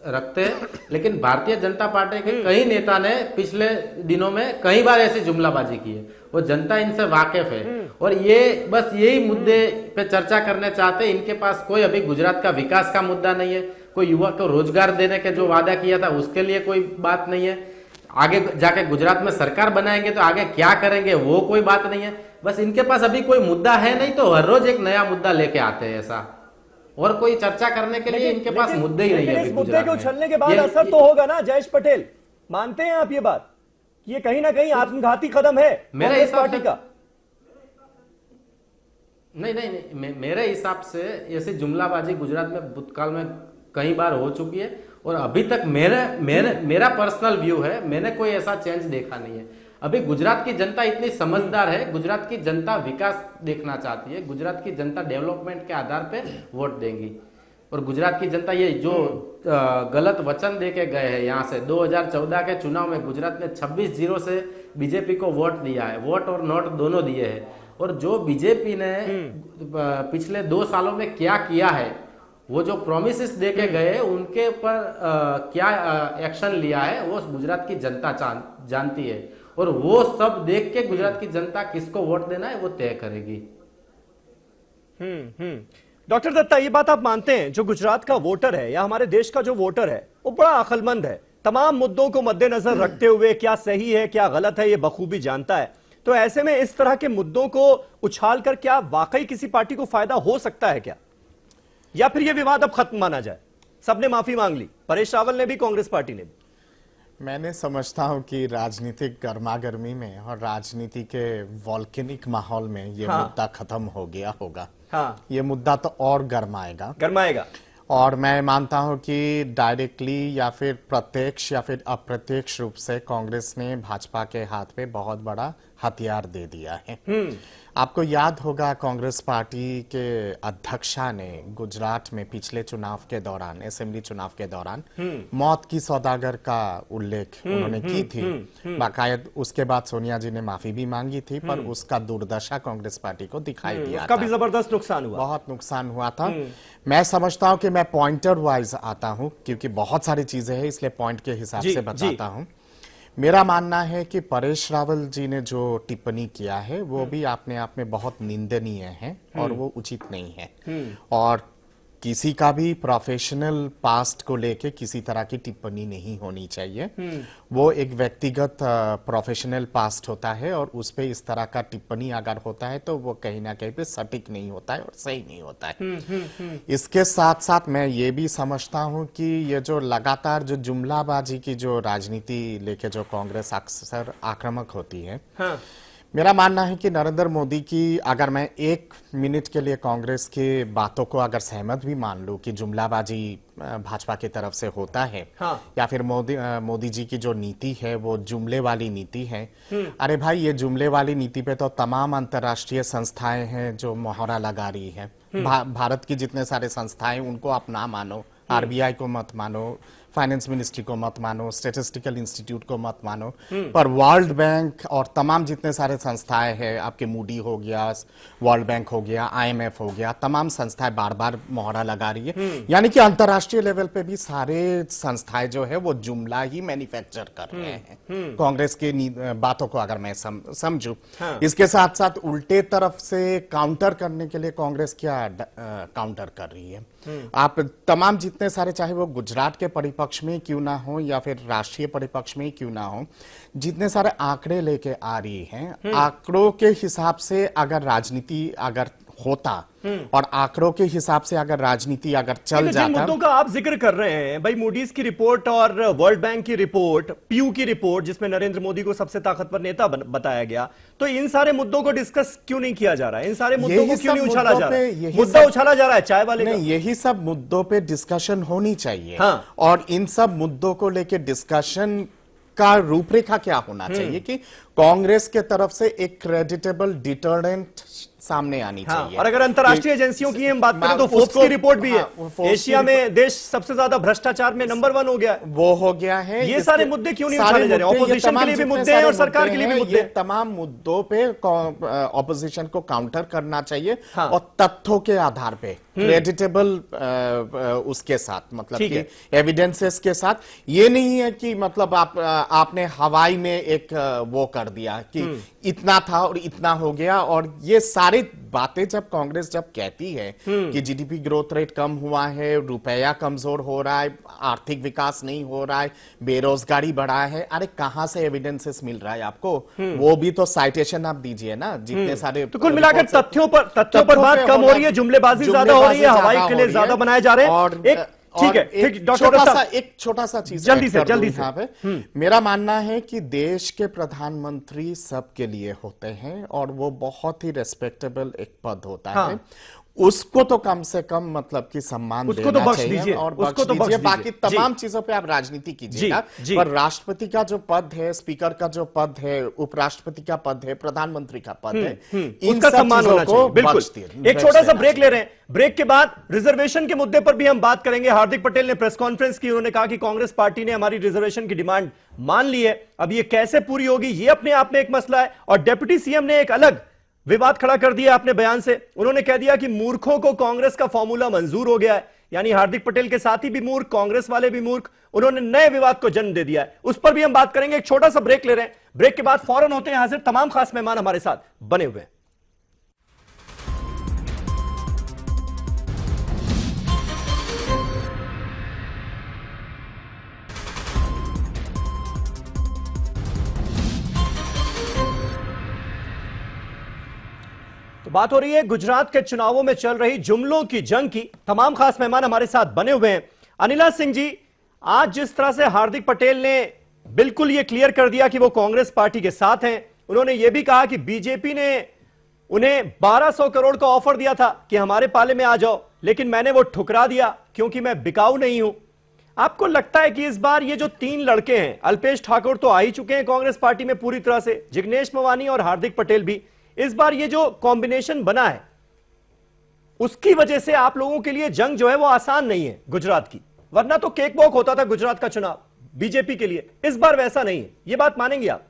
रखते हैं। लेकिन भारतीय जनता पार्टी के कई नेता ने पिछले दिनों में कई बार ऐसी जुमलाबाजी की है, वो जनता इनसे वाकिफ है और ये बस यही मुद्दे पे चर्चा करने चाहते हैं। इनके पास कोई अभी गुजरात का विकास का मुद्दा नहीं है, कोई युवा को रोजगार देने के जो वादा किया था उसके लिए कोई बात नहीं है, आगे जाके गुजरात में सरकार बनाएंगे तो आगे क्या करेंगे वो कोई बात नहीं है। बस इनके पास अभी कोई मुद्दा है नहीं तो हर रोज एक नया मुद्दा लेके आते हैं ऐसा, और कोई चर्चा करने के लिए इनके पास मुद्दे ही नहीं है। इस मुद्दे के उछलने के बाद असर तो होगा ना जयेश पटेल, मानते हैं आप ये बात? ये कहीं ना कहीं आत्मघाती कदम है मेरे पार्टी का। नहीं, मेरे हिसाब से ऐसी जुमलाबाजी गुजरात में भूतकाल में कई बार हो चुकी है और अभी तक मेरा पर्सनल व्यू है, मैंने कोई ऐसा चेंज देखा नहीं है। अभी गुजरात की जनता इतनी समझदार है, गुजरात की जनता विकास देखना चाहती है, गुजरात की जनता डेवलपमेंट के आधार पे वोट देंगी और गुजरात की जनता ये जो गलत वचन दे के गए हैं यहाँ से 2014 के चुनाव में गुजरात ने 26-0 से बीजेपी को वोट दिया है, वोट और नोट दोनों दिए हैं। और जो बीजेपी ने पिछले 2 सालों में क्या किया है, वो जो प्रोमिसेस दे के गए उनके ऊपर क्या एक्शन लिया है वो गुजरात की जनता जानती है और वो सब देख के गुजरात की जनता किसको वोट देना है वो तय करेगी। डॉक्टर दत्ता, ये बात आप मानते हैं जो गुजरात का वोटर है या हमारे देश का जो वोटर है वो बड़ा अक्लमंद है, तमाम मुद्दों को मद्देनजर रखते हुए क्या सही है क्या गलत है ये बखूबी जानता है, तो ऐसे में इस तरह के मुद्दों को उछाल कर क्या वाकई किसी पार्टी को फायदा हो सकता है क्या, या फिर ये विवाद अब खत्म माना जाए? सबने माफी मांग ली, परेश रावल ने भी, कांग्रेस पार्टी ने भी। मैंने समझता हूं कि राजनीतिक गर्मागर्मी में और राजनीति के वॉल्केनिक माहौल में ये मुद्दा खत्म हो गया होगा। ये मुद्दा तो और गर्माएगा और मैं मानता हूं कि डायरेक्टली या फिर प्रत्यक्ष या फिर अप्रत्यक्ष रूप से कांग्रेस ने भाजपा के हाथ पे बहुत बड़ा हथियार दे दिया है। आपको याद होगा कांग्रेस पार्टी के अध्यक्षा ने गुजरात में पिछले चुनाव के दौरान, असेंबली चुनाव के दौरान मौत की सौदागर का उल्लेख उन्होंने की थी। बाकायद उसके बाद सोनिया जी ने माफी भी मांगी थी, पर उसका दुर्दशा कांग्रेस पार्टी को दिखाई दिया उसका भी जबरदस्त नुकसान हुआ, बहुत नुकसान हुआ था। मैं समझता हूं कि मैं पॉइंटर वाइज आता हूं क्योंकि बहुत सारी चीजें हैं, इसलिए पॉइंट के हिसाब से बताता हूं। मेरा मानना है कि परेश रावल जी ने जो टिप्पणी किया है वो भी अपने आप में बहुत निंदनीय है और वो उचित नहीं है और किसी का भी प्रोफेशनल पास्ट को लेके किसी तरह की टिप्पणी नहीं होनी चाहिए। वो एक व्यक्तिगत प्रोफेशनल पास्ट होता है और उस पे इस तरह का टिप्पणी अगर होता है तो वो कहीं ना कहीं पे सटीक नहीं होता है और सही नहीं होता है। इसके साथ साथ मैं ये भी समझता हूं कि ये जो लगातार जो जुमलाबाजी की जो राजनीति लेके जो कांग्रेस अक्सर आक्रामक होती है, मेरा मानना है कि नरेंद्र मोदी की, अगर मैं 1 मिनट के लिए कांग्रेस के बातों को अगर सहमत भी मान लूं कि जुमलाबाजी भाजपा की तरफ से होता है या फिर मोदी जी की जो नीति है वो जुमले वाली नीति है, अरे भाई ये जुमले वाली नीति पे तो तमाम अंतर्राष्ट्रीय संस्थाएं हैं जो मोहरा लगा रही है। भारत की जितने सारे संस्थाएं उनको आप ना मानो, आरबीआई को मत मानो, फाइनेंस मिनिस्ट्री को मत मानो, स्टैटिस्टिकल इंस्टीट्यूट को मत मानो, पर वर्ल्ड बैंक और तमाम जितने सारे संस्थाएं हैं, आपके मूडी हो गया, वर्ल्ड बैंक हो गया, IMF हो गया, तमाम संस्थाएं बार बार मोहरा लगा रही है। यानी कि अंतर्राष्ट्रीय लेवल पे भी सारे संस्थाएं जो है वो जुमला ही मैन्युफैक्चर कर रहे हैं कांग्रेस की बातों को, अगर मैं समझूं। इसके साथ साथ उल्टे तरफ से काउंटर करने के लिए कांग्रेस क्या काउंटर कर रही है। आप तमाम जितने सारे, चाहे वो गुजरात के परिपक्ष में क्यों ना हो या फिर राष्ट्रीय परिपक्ष में क्यों ना हो, जितने सारे आंकड़े लेके आ रही हैं, आंकड़ों के हिसाब से अगर राजनीति अगर होता और आंकड़ों के हिसाब से अगर राजनीति अगर चल जाता। जिन मुद्दों का आप जिक्र कर रहे हैं भाई, मूडीज की रिपोर्ट और वर्ल्ड बैंक की रिपोर्ट, पीयू की रिपोर्ट जिसमें नरेंद्र मोदी को सबसे ताकतवर नेता बताया गया, तो इन सारे मुद्दों को डिस्कस क्यों नहीं किया जा रहा है? इन सारे मुद्दों को क्यों नहीं उछाला जा रहा है? मुद्दा उछाला जा रहा है चाय वाले नहीं, यही सब मुद्दों पे डिस्कशन होनी चाहिए। हाँ। और इन सब मुद्दों को लेके डिस्कशन का रूपरेखा क्या होना चाहिए कि कांग्रेस के तरफ से एक क्रेडिटेबल डिटरेंट सामने आनी चाहिए। और अगर अंतर्राष्ट्रीय एजेंसियों की हम बात करें तो फोर्ब्स की रिपोर्ट भी है, एशिया में देश सबसे ज्यादा भ्रष्टाचार में नंबर 1 हो गया है। वो हो गया है। ये सारे मुद्दे क्यों नहीं उठाए जा रहे? ऑपोजिशन के लिए भी मुद्दे हैं और सरकार के लिए भी मुद्दे हैं। तमाम मुद्दों पे ऑपोजिशन को काउंटर करना चाहिए और तथ्यों के आधार पे, क्रेडिटेबल उसके साथ, मतलब कि एविडेंसेस के साथ। ये नहीं है कि मतलब आपने हवाई में एक वो कर दिया कि इतना था और इतना हो गया। और ये सारी बातें जब कांग्रेस जब कहती है कि जीडीपी ग्रोथ रेट कम हुआ है, रुपया कमजोर हो रहा है, आर्थिक विकास नहीं हो रहा है, बेरोजगारी बढ़ा है, अरे कहां से एविडेंसेस मिल रहा है आपको? वो भी तो साइटेशन आप दीजिए ना, जितने सारे। तो कुल मिलाकर तथ्यों पर बात कम हो रही है, जुमलेबाजी ज्यादा हो रही है, हवाई किले ज्यादा बनाए जा रहे हैं। और ठीक है, एक छोटा सा चीज जल्दी से यहाँ पे मेरा मानना है कि देश के प्रधानमंत्री सबके लिए होते हैं और वो बहुत ही रेस्पेक्टेबल एक पद होता है। उसको तो कम से कम मतलब कि सम्मान उसको तो बख्श दीजिए और बख्श दीजिए। बाकी तमाम चीजों पे आप राजनीति कीजिएगा, पर राष्ट्रपति का जो पद है, स्पीकर का जो पद है, उपराष्ट्रपति का पद है, प्रधानमंत्री का पद है, इनका सम्मान होना चाहिए। बिल्कुल। एक छोटा सा ब्रेक ले रहे हैं, ब्रेक के बाद रिजर्वेशन के मुद्दे पर भी हम बात करेंगे। हार्दिक पटेल ने प्रेस कॉन्फ्रेंस की, उन्होंने कहा कि कांग्रेस पार्टी ने हमारी रिजर्वेशन की डिमांड मान ली है, अब ये कैसे पूरी होगी ये अपने आप में एक मसला है। और डिप्टी सीएम ने एक अलग विवाद खड़ा कर दिया अपने बयान से। उन्होंने कह दिया कि मूर्खों को कांग्रेस का फॉर्मूला मंजूर हो गया है, यानी हार्दिक पटेल के साथी भी मूर्ख, कांग्रेस वाले भी मूर्ख। उन्होंने नए विवाद को जन्म दे दिया है, उस पर भी हम बात करेंगे। एक छोटा सा ब्रेक ले रहे हैं, ब्रेक के बाद फौरन होते हैं हाजिर। तमाम खास मेहमान हमारे साथ बने हुए हैं। बात हो रही है गुजरात के चुनावों में चल रही जुमलों की जंग की। तमाम खास मेहमान हमारे साथ बने हुए हैं। अनिला सिंह जी, आज जिस तरह से हार्दिक पटेल ने बिल्कुल ये क्लियर कर दिया कि वो कांग्रेस पार्टी के साथ हैं, उन्होंने ये भी कहा कि बीजेपी ने उन्हें 1200 करोड़ का ऑफर दिया था कि हमारे पाले में आ जाओ, लेकिन मैंने वो ठुकरा दिया क्योंकि मैं बिकाऊ नहीं हूं। आपको लगता है कि इस बार ये जो 3 लड़के हैं, अल्पेश ठाकुर तो आ ही चुके हैं कांग्रेस पार्टी में पूरी तरह से, जिग्नेश मेवानी और हार्दिक पटेल भी, इस बार ये जो कॉम्बिनेशन बना है उसकी वजह से आप लोगों के लिए जंग जो है वो आसान नहीं है गुजरात की? वरना तो केक वॉक होता था गुजरात का चुनाव बीजेपी के लिए, इस बार वैसा नहीं है, ये बात मानेंगे आप?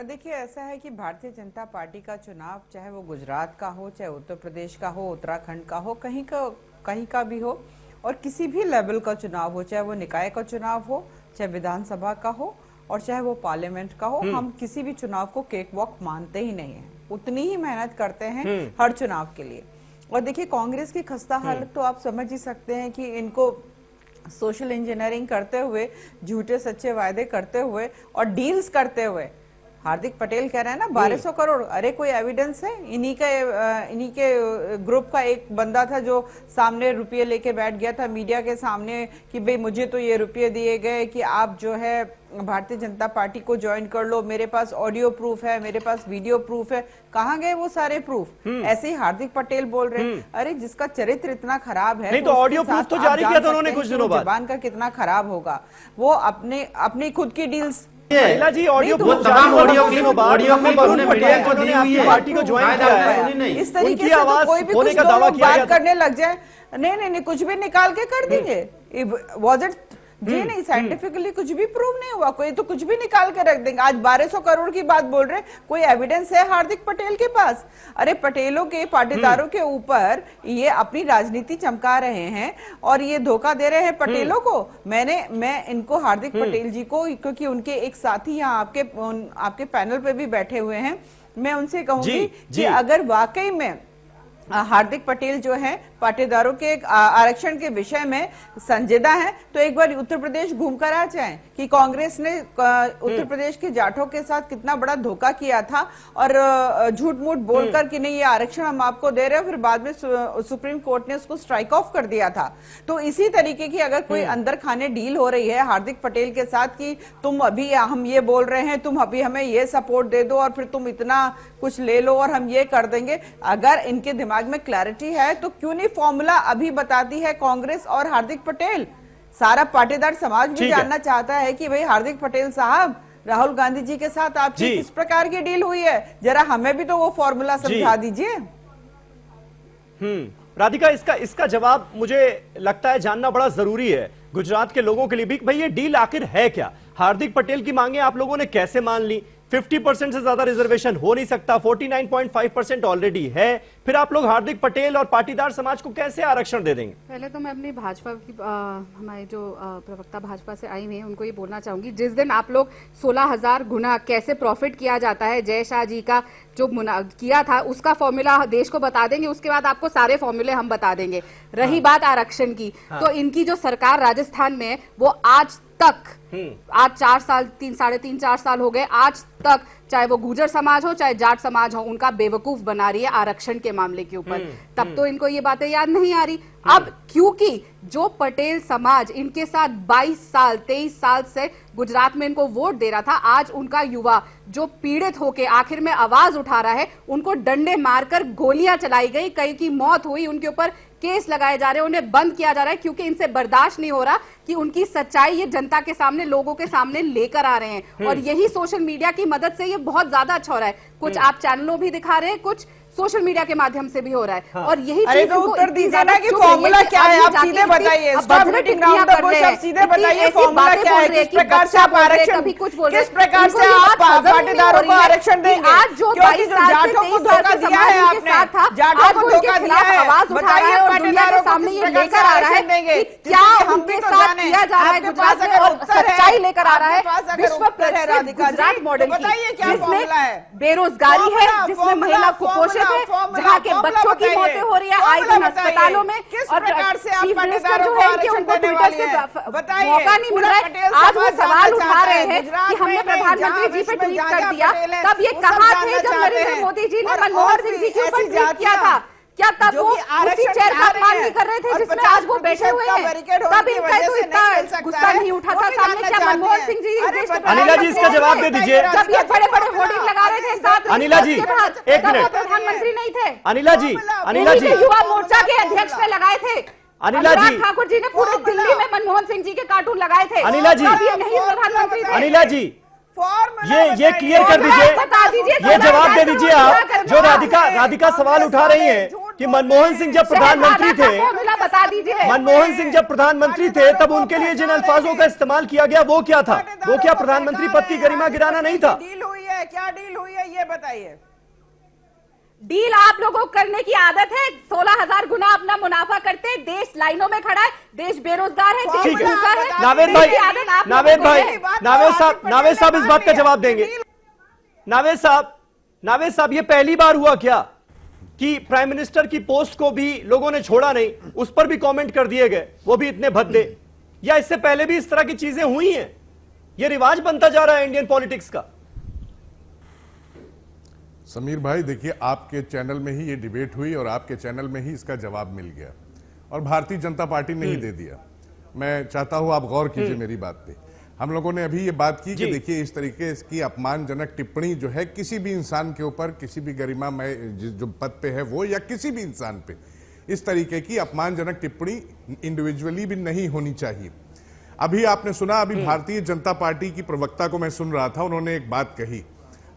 देखिए, ऐसा है कि भारतीय जनता पार्टी का चुनाव, चाहे वो गुजरात का हो, चाहे उत्तर प्रदेश का हो, उत्तराखंड का हो, कहीं का भी हो, और किसी भी लेवल का चुनाव हो, चाहे वो निकाय का चुनाव हो, चाहे विधानसभा का हो, और चाहे वो पार्लियामेंट का हो, हम किसी भी चुनाव को केक वॉक मानते ही नहीं है। उतनी ही मेहनत करते हैं हर चुनाव के लिए। और देखिए, कांग्रेस की खस्ता हालत तो आप समझ ही सकते हैं कि इनको सोशल इंजीनियरिंग करते हुए, झूठे सच्चे वायदे करते हुए और डील्स करते हुए, हार्दिक पटेल कह रहे हैं ना 1200 करोड़, अरे कोई एविडेंस है? इन्हीं के ग्रुप का एक बंदा था जो सामने रुपये लेके बैठ गया था मीडिया के सामने कि भाई मुझे तो ये रुपये दिए गए कि आप जो है भारतीय जनता पार्टी को ज्वाइन कर लो, मेरे पास ऑडियो प्रूफ है, मेरे पास वीडियो प्रूफ है। कहाँ गए वो सारे प्रूफ? ऐसे ही हार्दिक पटेल बोल रहे हैं, अरे जिसका चरित्र इतना खराब है, नहीं तो ऑडियो प्रूफ तो जारी किया था उन्होंने कुछ दिनों बाद, जबान का कितना खराब होगा। वो अपनी खुद की डील्स जी, ऑडियो तमाम ऑडियो क्लिप उन्होंने मीडिया को दी हुई है, पार्टी को ज्वाइन किया है, इस तरीके से कोई भी कुछ बात करने लग जाए। नहीं कुछ भी निकाल के कर देंगे। वॉज इट जी? नहीं, साइंटिफिकली कुछ भी प्रूव नहीं हुआ, कोई तो कुछ भी निकाल के रख देंगे। आज 1200 करोड़ की बात बोल रहे, कोई एविडेंस है हार्दिक पटेल के पास? अरे पटेलों के पाटीदारों के ऊपर ये अपनी राजनीति चमका रहे हैं और ये धोखा दे रहे हैं पटेलों को। मैं इनको हार्दिक पटेल जी को, क्योंकि उनके एक साथी यहाँ आपके पैनल पे भी बैठे हुए हैं, मैं उनसे कहूंगी कि अगर वाकई में हार्दिक पटेल जो है पाटीदारों के आरक्षण के विषय में संजीदा है, तो एक बार उत्तर प्रदेश घूमकर आ जाएं कि कांग्रेस ने उत्तर प्रदेश के जाटों के साथ कितना बड़ा धोखा किया था और झूठ मूठ बोलकर कि नहीं ये आरक्षण हम आपको दे रहे हैं, फिर बाद में सुप्रीम कोर्ट ने उसको स्ट्राइक ऑफ कर दिया था। तो इसी तरीके की अगर कोई अंदर खाने डील हो रही है हार्दिक पटेल के साथ कि तुम अभी हम ये बोल रहे हैं, तुम अभी हमें ये सपोर्ट दे दो और फिर तुम इतना कुछ ले लो और हम ये कर देंगे, अगर इनके दिमाग में क्लैरिटी है तो क्यों नहीं फॉर्मूला अभी बताती है कांग्रेस और हार्दिक पटेल? सारा पाटीदार समाज भी जानना चाहता है कि भाई हार्दिक पटेल साहब, राहुल गांधी जी के साथ आपकी किस प्रकार की डील हुई है, जरा हमें भी तो वो फॉर्मूला समझा दीजिए। राधिका, इसका जवाब मुझे लगता है जानना बड़ा जरूरी है गुजरात के लोगों के लिए भी। भाई ये डील आखिर है क्या? हार्दिक पटेल की मांगे आप लोगों ने कैसे मान ली? 50% से ज्यादा रिजर्वेशन हो नहीं सकता, 49.5% ऑलरेडी है, फिर आप लोग हार्दिक पटेल और पाटीदार समाज को कैसे आरक्षण दे देंगे? पहले तो मैं अपनी भाजपा की हमारे जो प्रवक्ता भाजपा से आई हुई है उनको ये बोलना चाहूंगी, जिस दिन आप लोग 16,000 गुना कैसे प्रॉफिट किया जाता है, जय शाह जी का जो किया था उसका फॉर्मूला देश को बता देंगे, उसके बाद आपको सारे फॉर्मूले हम बता देंगे। रही बात आरक्षण की, तो इनकी जो सरकार राजस्थान में है वो आज तक, आज 4 साल 3-4 साल हो गए, आज तक चाहे वो गुर्जर समाज हो चाहे जाट समाज हो, उनका बेवकूफ बना रही है आरक्षण के मामले के ऊपर। तब तो इनको ये बातें याद नहीं आ रही। अब क्योंकि जो पटेल समाज इनके साथ 23 साल से गुजरात में इनको वोट दे रहा था, आज उनका युवा जो पीड़ित होके आखिर में आवाज उठा रहा है, उनको डंडे मारकर गोलियां चलाई गई, कई की मौत हुई, उनके ऊपर केस लगाए जा रहे हैं, उन्हें बंद किया जा रहा है, क्योंकि इनसे बर्दाश्त नहीं हो रहा कि उनकी सच्चाई ये जनता के सामने, लोगों के सामने लेकर आ रहे हैं। और यही सोशल मीडिया की मदद से ये बहुत ज्यादा अच्छा हो रहा है। कुछ आप चैनलों भी दिखा रहे हैं, कुछ सोशल मीडिया के माध्यम से भी हो रहा है। और यही चीज तो उत्तर दीजिए ना कि फॉर्मूला क्या है, आप सीधे बताइए। Stop meeting round the Bush, आप सीधे बताइए फॉर्मूला क्या है, किस प्रकार से आप आरक्षण, किस प्रकार से आप पाटीदारों को आरक्षण देंगे? क्योंकि जो जाटों को धोखा दिया है आपने, जाटों को धोखा दिया है, बताइए पाटीदारों को किस प्रकार से आरक्षण देंगे? क्या हम भी तो जाने, आपके पास अगर उत्तर है, सच्चाई लेकर आ रहा है, विश्व उत्तर है राधिका जी, बताइए क्या फॉर्मूला है? बेरोजगारी है, जिसमें महिला कुपोषित है, जहाँ के बच्चों की मौतें हो रही है आए दिन अस्पतालों में, किस प्रकार से आप मिनिस्टर जो है कि उनको ट्विटर से मौका नहीं मिल रहा है। आज वो सवाल उठा रहे हैं कि हमने प्रधानमंत्री जी पे ट्वीट कर दिया, तब ये कहाँ थे जब नरेंद्र मोदी जी ने मनमोहन सिंह जी के ऊपर ट्वीट किया था? क्या तब वो उसी चेयर का अपमान नहीं कर रहे थे जिसमें आज वो बैठे हुए हैं? तब इनका तो इतना गुस्सा नहीं उठा था सामने? क्या मनमोहन सिंह जी अनिला जी इसका जवाब दे दीजिए। जब ये बड़े बड़े होर्डिंग लगा रहे थे साथ, अनिला जी एक मिनट, प्रधानमंत्री नहीं थे? अनिला जी युवा मोर्चा के अध्यक्ष पे लगाए थे अनिला जी, ठाकुर जी ने पूरे दिल्ली में मनमोहन सिंह जी के कार्टून लगाए थे। अनिला जी, नहीं प्रधानमंत्री थे। अनिला जी ये क्लियर कर दीजिए, ये जवाब दे दीजिए आप जो राधिका सवाल उठा रही हैं कि मनमोहन सिंह जब प्रधानमंत्री थे, मनमोहन सिंह जब प्रधानमंत्री थे तब उनके लिए जिन अल्फाजों का इस्तेमाल किया गया वो क्या था? वो क्या प्रधानमंत्री पद की गरिमा गिराना नहीं था? डील हुई है, क्या डील हुई है ये बताइए। डील आप लोगों को करने की आदत है, 16,000 गुना अपना मुनाफा करते, देश लाइनों में खड़ा है, देश बेरोजगार है, देश भूखा है। नावेद साहब इस बात का जवाब देंगे। नावेद साहब ये पहली बार हुआ क्या कि प्राइम मिनिस्टर की पोस्ट को भी लोगों ने छोड़ा नहीं, उस पर भी कमेंट कर दिए गए, वो भी इतने भद्दे? या इससे पहले भी इस तरह की चीजें हुई हैं? ये रिवाज बनता जा रहा है इंडियन पॉलिटिक्स का। समीर भाई देखिए, आपके चैनल में ही ये डिबेट हुई और आपके चैनल में ही इसका जवाब मिल गया और भारतीय जनता पार्टी ने ही दे दिया। मैं चाहता हूं आप गौर कीजिए मेरी बात पे। हम लोगों ने अभी ये बात की कि देखिए इस तरीके की अपमानजनक टिप्पणी जो है किसी भी इंसान के ऊपर, किसी भी गरिमामय जो पद पे है वो या किसी भी इंसान पे, इस तरीके की अपमानजनक टिप्पणी इंडिविजुअली भी नहीं होनी चाहिए। अभी आपने सुना, अभी भारतीय जनता पार्टी की प्रवक्ता को मैं सुन रहा था, उन्होंने एक बात कही,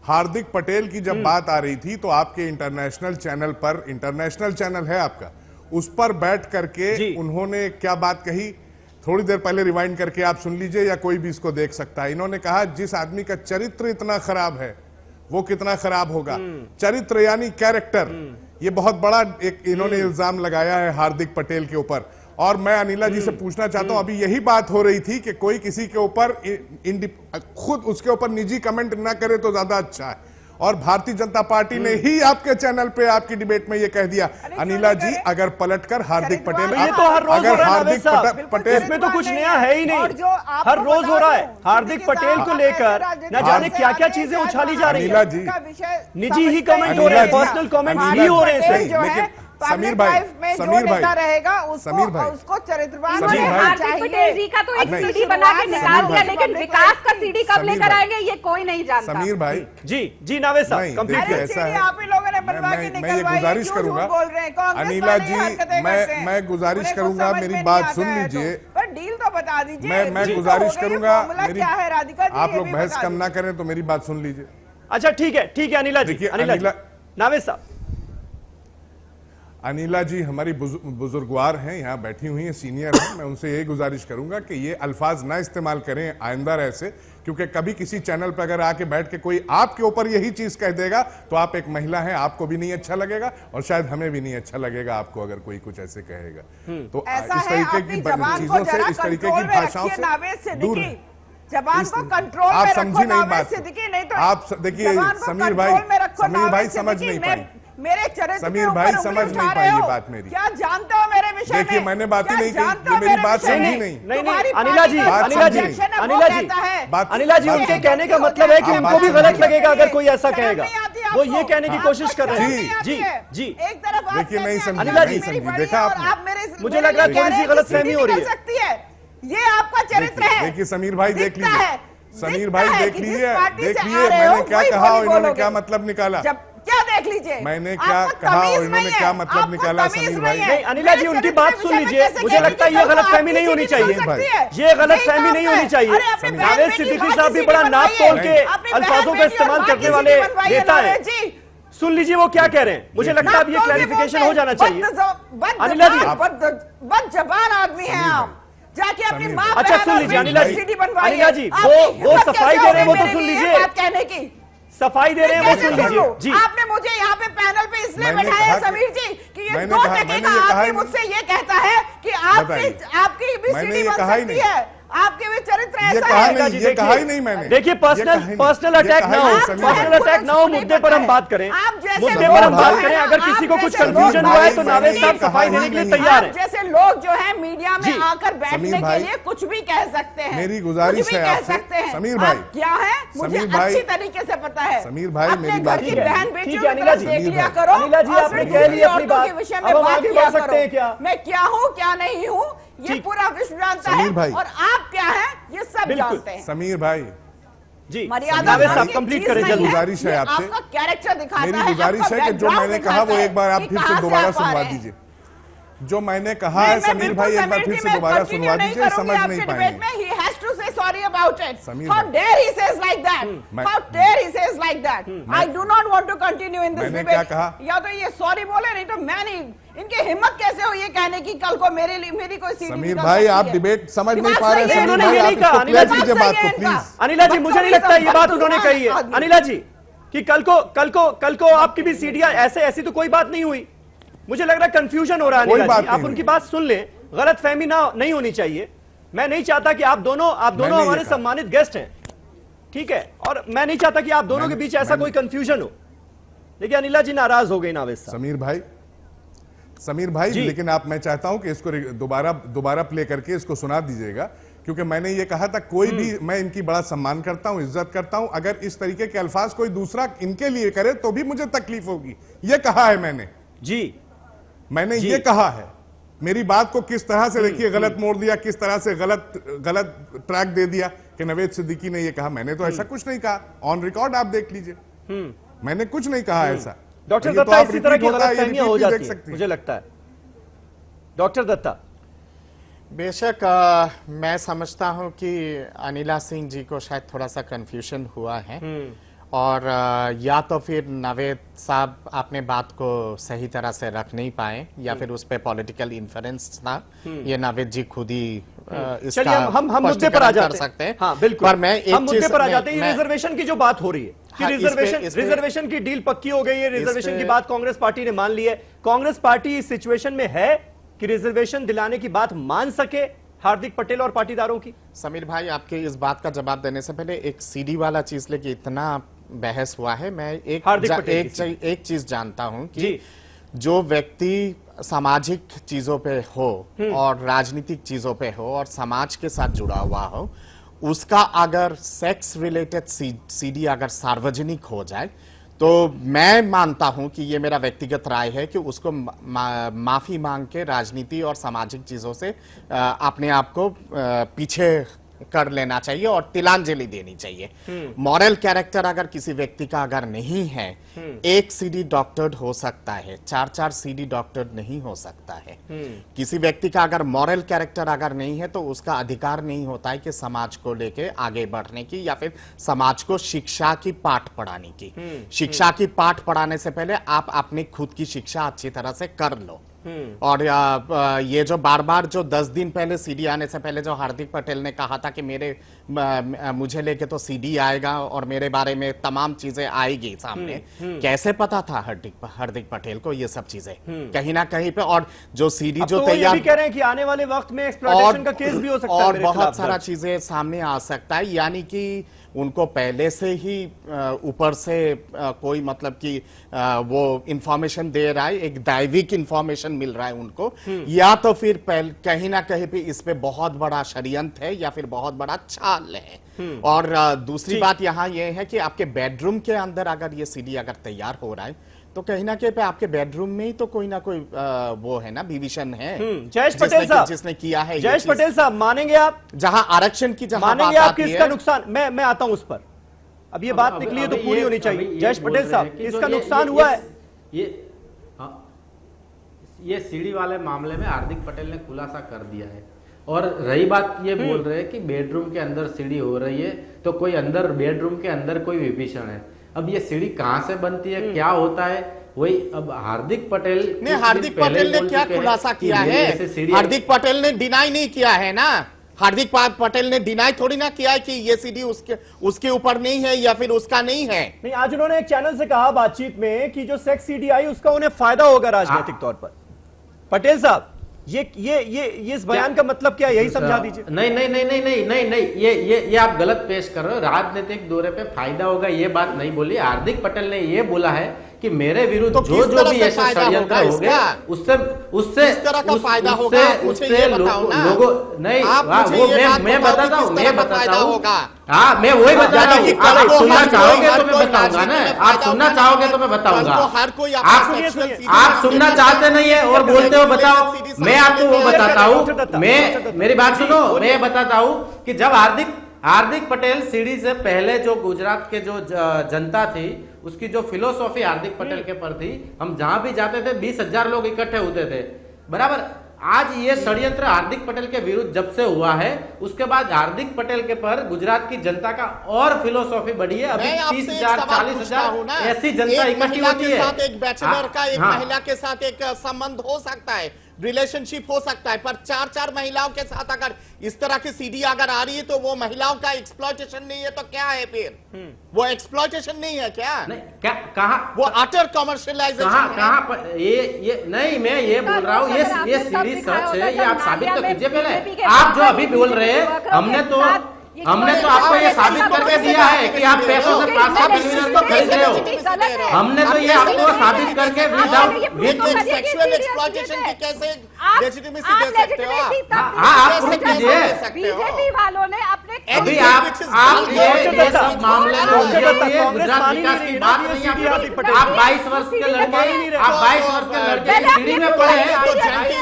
हार्दिक पटेल की जब बात आ रही थी तो आपके इंटरनेशनल चैनल पर, इंटरनेशनल चैनल है आपका, उस पर बैठ करके उन्होंने क्या बात कही, थोड़ी देर पहले रिवाइंड करके आप सुन लीजिए या कोई भी इसको देख सकता है। इन्होंने कहा जिस आदमी का चरित्र इतना खराब है वो कितना खराब होगा। चरित्र यानी कैरेक्टर, ये बहुत बड़ा एक इन्होंने इल्जाम लगाया है हार्दिक पटेल के ऊपर। और मैं अनिला जी से पूछना चाहता हूं, अभी यही बात हो रही थी कि कोई किसी के ऊपर खुद उसके ऊपर निजी कमेंट ना करे तो ज्यादा अच्छा है, और भारतीय जनता पार्टी ने ही आपके चैनल पे आपकी डिबेट में ये कह दिया। अनिला जी अगर पलटकर हार्दिक पटेल, ये तो हर रोज अगर हार्दिक पटेल, इसमें तो कुछ नया है ही नहीं, हर रोज हो रहा है। हार्दिक पटेल को लेकर न जाने क्या क्या चीजें उछाली जा रही है, निजी ही कमेंट हो रहे हैं, पर्सनल कमेंट ही हो रहे हैं। समीर भाई, समीर भाई रहेगा समीर भाई, उसको चरित्रवान हार्दिक पटेल जी का तो एक सीडी बना के निकाल दिया, लेकिन विकास का सीडी कब लेकर आएंगे ये कोई नहीं जानता। समीर भाई जी नावेद साहब कंप्लीट ऐसा है, आप ही लोगों ने बनवा के मैं ये गुजारिश करूंगा अनिला जी, मैं गुजारिश करूंगा, मेरी बात सुन लीजिए, डील तो बता दीजिए। मैं गुजारिश करूंगा, आप लोग बहस कम ना करें तो मेरी बात सुन लीजिए। अच्छा ठीक है अनिला जी, नावेद साहब। अनिला जी हमारी बुजुर्गवार हैं, यहाँ बैठी हुई हैं, सीनियर हैं, मैं उनसे यही गुजारिश करूंगा कि ये अल्फाज ना इस्तेमाल करें आइंदा ऐसे, क्योंकि कभी किसी चैनल पर अगर आके बैठ के कोई आपके ऊपर यही चीज कह देगा तो आप एक महिला हैं, आपको भी नहीं अच्छा लगेगा और शायद हमें भी नहीं अच्छा लगेगा आपको अगर कोई कुछ ऐसे कहेगा। तो इस तरीके की चीजों से, इस तरीके की भाषाओं से दूर है। जबान को कंट्रोल में आप रखो, समझी नहीं बात, नहीं तो आप देखिए समीर भाई समझ नहीं पाई, मेरे चरित्र समीर भाई समझ नहीं पाई ये बात मेरी। क्या जानते हो मेरे विषय में? देखिए मैंने बातें नहीं की, मेरी बात समझी नहीं। अनिला जी उनके कहने का मतलब है कि उनको भी गलत लगेगा अगर कोई ऐसा कहेगा, वो ये कहने की कोशिश कर रहे हैं। जी एक तरफ देखिए नहीं समझी, अनिला जी देखा आपने, मुझे लग रहा है थोड़ी सी गलतफहमी हो रही है। ये आपका चरित्र है। देखिए समीर भाई देख लीजिए, समीर भाई देख लीजिए मैंने क्या कहा और इन्होंने क्या मतलब निकाला। क्या देख लीजिए, मैंने क्या कहा और इन्होंने क्या मतलब निकाला। समीर भाई नहीं, अनिला जी उनकी बात सुन लीजिए, मुझे लगता है ये गलतफहमी नहीं होनी चाहिए, ये गलतफहमी नहीं होनी चाहिए। नावेद सिद्दीकी साहब भी बड़ा नाप तोल के अल्फाजों का इस्तेमाल करने वाले नेता है, सुन लीजिए वो क्या कह रहे हैं। मुझे लगता है अब ये क्लैरिफिकेशन हो जाना चाहिए। अनिला जी बदजबान आदमी है आप, जाके अपनी माँ अच्छा सुन लीजिए अनिला जी, वो सफाई दे रहे हैं, वो तो सुन लीजिए, कहने की सफाई दे रहे हैं, वो सुन लीजिए। जी आपने मुझे यहाँ पे पैनल पे इसलिए बैठाया समीर जी कि ये 2 टके का आदमी मुझसे ये कहता है कि आपकी भी सीढ़ी बन सकती है, आपके भी चरित्र ऐसा है। ये कहा ही नहीं मैंने। देखिए पर्सनल अटैक ना हो, पर्सनल अटैक ना हो, मुद्दे पर हम बात करें, मुद्दे पर हम बात करें। अगर किसी को कुछ कंफ्यूजन हुआ है तो नावेद साहब सफाई देने के लिए तैयार है। जैसे लोग जो है मीडिया में आकर बैठने के लिए कुछ भी कह सकते हैं, मेरी गुजारिश है आपसे समीर भाई, क्या है मुझे अच्छी तरीके से पता है। समीर भाई मेरी बात की बहन बेटियों की अनिला जी, देख लिया करो। अनिला जी आपने कह लिया अपनी बात, विषय में अब हम बात आगे किया बढ़ सकते हैं करो। क्या? मैं क्या हूँ क्या नहीं हूँ ये पूरा विश्व जानता है, और आप क्या है ये सब जानते हैं। समीर भाई जी मर्यादा साहब कंप्लीट करें, मेरी गुजारिश है आपसे, आपका कैरेक्टर दिखाता मेरी गुजारिश है कि जो मैंने कहा वो एक बार आप फिर से दोबारा सुनवा दीजिए। जो मैंने कहा है समीर भाई एक बार फिर से दोबारा सुनवा दीजिए, समझ नहीं पाएंगे। Sorry about it. How dare he says like that? How dare he says like that? I do not want to continue in this debate. क्या कहा? या तो ये सॉरी बोले, नहीं तो मैं नहीं। इनकी हिम्मत कैसे हो ये कहने की कल को मेरी कोई सीढ़ी समीर भाई आप डिबेट समझ नहीं पा रहे। उन्होंने ये नहीं कहा अनिला जी, अनिला जी मुझे नहीं लगता ये बात उन्होंने कही है अनिला जी कि कल को आपकी भी सीढ़ियां ऐसी तो कोई बात नहीं हुई। मुझे लग रहा है कंफ्यूजन हो रहा है अनिला जी, आप उनकी बात सुन लें, गलतफहमी नहीं होनी चाहिए। मैं नहीं चाहता कि आप दोनों हमारे सम्मानित गेस्ट हैं, ठीक है, और मैं नहीं चाहता कि आप दोनों के बीच ऐसा कोई कंफ्यूजन हो। देखिए अनिला जी नाराज हो गई नावेद साहब। समीर भाई लेकिन मैं चाहता हूं कि इसको दोबारा प्ले करके इसको सुना दीजिएगा, क्योंकि मैंने ये कहा था कोई भी, मैं इनकी बड़ा सम्मान करता हूं, इज्जत करता हूं, अगर इस तरीके के अल्फाज कोई दूसरा इनके लिए करे तो भी मुझे तकलीफ होगी। ये कहा है मैंने ये कहा है। मेरी बात को किस तरह से देखिए गलत मोड़ दिया, किस तरह से गलत ट्रैक दे दिया कि नवेद सिद्दीकी ने ये कहा। मैंने तो ऐसा कुछ नहीं कहा, ऑन रिकॉर्ड आप देख लीजिए, मैंने कुछ नहीं कहा ऐसा। डॉक्टर दत्ता इसी तरह की गलतफहमियां हो जाती है मुझे लगता है। डॉक्टर दत्ता बेशक मैं समझता हूं कि अनिला सिंह जी को शायद थोड़ा सा कंफ्यूजन हुआ है, और या तो फिर नावेद साहब अपने बात को सही तरह से रख नहीं पाए या फिर उस पे पॉलिटिकल इन्फ्लुएंस था। ये नावेद जी खुद ही इसका हम मुद्दे पर आ कर सकते हैं। हाँ बिल्कुल, पर मैं हम मुद्दे पर आ जाते हैं। रिजर्वेशन की जो बात हो रही है कि हाँ, रिजर्वेशन की डील पक्की हो गई है, रिजर्वेशन की बात कांग्रेस पार्टी ने मान ली है। कांग्रेस पार्टी इस सिचुएशन में है कि रिजर्वेशन दिलाने की बात मान सके हार्दिक पटेल और पाटीदारों की। समीर भाई, आपके इस बात का जवाब देने से पहले एक सीडी वाला चीज लेके इतना बहस हुआ है, मैं एक चीज जानता हूं कि जो व्यक्ति सामाजिक चीजों पे हो और राजनीतिक चीजों पे हो और समाज के साथ जुड़ा हुआ हो, उसका अगर सेक्स रिलेटेड सीडी अगर सार्वजनिक हो जाए तो मैं मानता हूं कि ये मेरा व्यक्तिगत राय है कि उसको माफी मांग के राजनीति और सामाजिक चीजों से अपने आप को पीछे कर लेना चाहिए और तिलांजलि देनी चाहिए। मॉरल कैरेक्टर अगर किसी व्यक्ति का अगर नहीं है, एक सीडी डॉक्टर्ड हो सकता है, 4 सीडी डॉक्टर्ड नहीं हो सकता है। किसी व्यक्ति का अगर मॉरल कैरेक्टर अगर नहीं है तो उसका अधिकार नहीं होता है कि समाज को लेके आगे बढ़ने की या फिर समाज को शिक्षा की पाठ पढ़ाने की। शिक्षा की पाठ पढ़ाने से पहले आप अपनी खुद की शिक्षा अच्छी तरह से कर लो। और ये जो बार बार जो 10 दिन पहले सीडी आने से पहले जो हार्दिक पटेल ने कहा था कि मुझे लेके तो सीडी आएगा और मेरे बारे में तमाम चीजें आएगी सामने, कैसे पता था हार्दिक पटेल को ये सब चीजें कहीं ना कहीं पे? और जो सीडी जो तो तैयार ये भी कह रहे हैं कि आने वाले वक्त में एक्सप्लॉयटेशन का केस भी हो सकता है और बहुत सारा चीजें सामने आ सकता है, यानी कि उनको पहले से ही ऊपर से कोई मतलब कि वो इंफॉर्मेशन दे रहा है, एक दैविक इंफॉर्मेशन मिल रहा है उनको, या तो फिर कहीं ना कहीं पे इस पे बहुत बड़ा षड्यंत्र है या फिर बहुत बड़ा चाल है। और दूसरी बात यहाँ ये है कि आपके बेडरूम के अंदर अगर ये सीडी अगर तैयार हो रहा है तो कहीं ना कहीं पे आपके बेडरूम में ही तो कोई ना कोई वो है ना, विविशन है। जयेश पटेल साहब जिसने किया है। जयेश पटेल साहब, मानेंगे आप जहां आरक्षण की जहां मानेंगे आप कि इसका नुकसान, मैं आता हूं उस पर, अब ये बात निकली है तो पूरी होनी चाहिए। जयेश पटेल साहब, इसका नुकसान हुआ है? ये सीडी वाले मामले में हार्दिक पटेल ने खुलासा कर दिया है। और रही बात ये बोल रहे हैं कि बेडरूम के अंदर सीडी हो रही है तो कोई अंदर बेडरूम के अंदर कोई विभीषण है। अब ये सीढ़ी कहां से बनती है, क्या होता है, वही अब हार्दिक पटेल ने क्या खुलासा किया है? हार्दिक पटेल ने डिनाई नहीं किया है ना, हार्दिक पटेल ने डिनाई थोड़ी ना किया है कि ये सीडी उसके ऊपर नहीं है या फिर उसका नहीं है। नहीं, आज उन्होंने एक चैनल से कहा बातचीत में कि जो सेक्स सीडी आई उसका उन्हें फायदा होगा राजनीतिक तौर पर। पटेल साहब, ये इस बयान का मतलब क्या है, यही समझा दीजिए। नहीं, ये आप गलत पेश कर रहे हो। राजनीतिक दौरे पे फायदा होगा ये बात नहीं बोली। हार्दिक पटेल ने ये बोला है कि मेरे विरुद्ध तो जो भी ऐसा षड्यंत्र हो गया उससे तरह का फायदा होगा, उससे लोगों नहीं, वो मैं बताता हूँ। हाँ, मैं वही बता रहा हूँ। आप सुनना चाहोगे तो मैं बताऊंगा ना, आप सुनना चाहोगे तो मैं बताऊंगा। आप सुनना चाहते नहीं है और बोलते हो बताओ, मैं आपको वो बताता हूँ। मेरी बात सुनो, मैं बताता हूँ कि जब हार्दिक पटेल सीडी से पहले जो गुजरात के जो जनता थी उसकी जो फिलोसॉफी हार्दिक पटेल के पर थी, हम जहां भी जाते थे 20,000 लोग इकट्ठे होते थे, बराबर। आज ये षड्यंत्र हार्दिक पटेल के विरुद्ध जब से हुआ है उसके बाद हार्दिक पटेल के पर गुजरात की जनता का और फिलोसॉफी बढ़ी है। अभी 30,000 40,000 ऐसी जनता इकट्ठी होती है। एक बैचलर का एक महिला के साथ एक संबंध हो सकता है, रिलेशनशिप हो सकता है, पर 4 महिलाओं के साथ अगर इस तरह की सीडी अगर आ रही है तो वो महिलाओं का एक्सप्लॉयटेशन नहीं है तो क्या है फिर? वो एक्सप्लॉयटेशन नहीं है क्या? नहीं, कहा वो अटर कमर्शियलाइजेशन कहां ये नहीं, मैं ये बोल रहा हूँ ये सीडी सच है, ये आप साबित तो कीजिए पहले। आप जो अभी बोल रहे हैं हमने तो आपको ये साबित करके दिया है कि आप पैसों से प्लास्टिक टेलीविजन को खरीद रहे हो। हमने तो ये आपको साबित करके विद सेक्सुअल एक्सप्लॉयटेशन की कैसे लेजिटिमेसी दे सकते हो आप? आप प्रूफ कीजिए। बीजेपी वालों ने अपने अभी आप ये सब मामले में गुजरात विकास की बात नहीं आती। आप 22 वर्ष के लड़के सीढ़ी में पड़े हैं। तो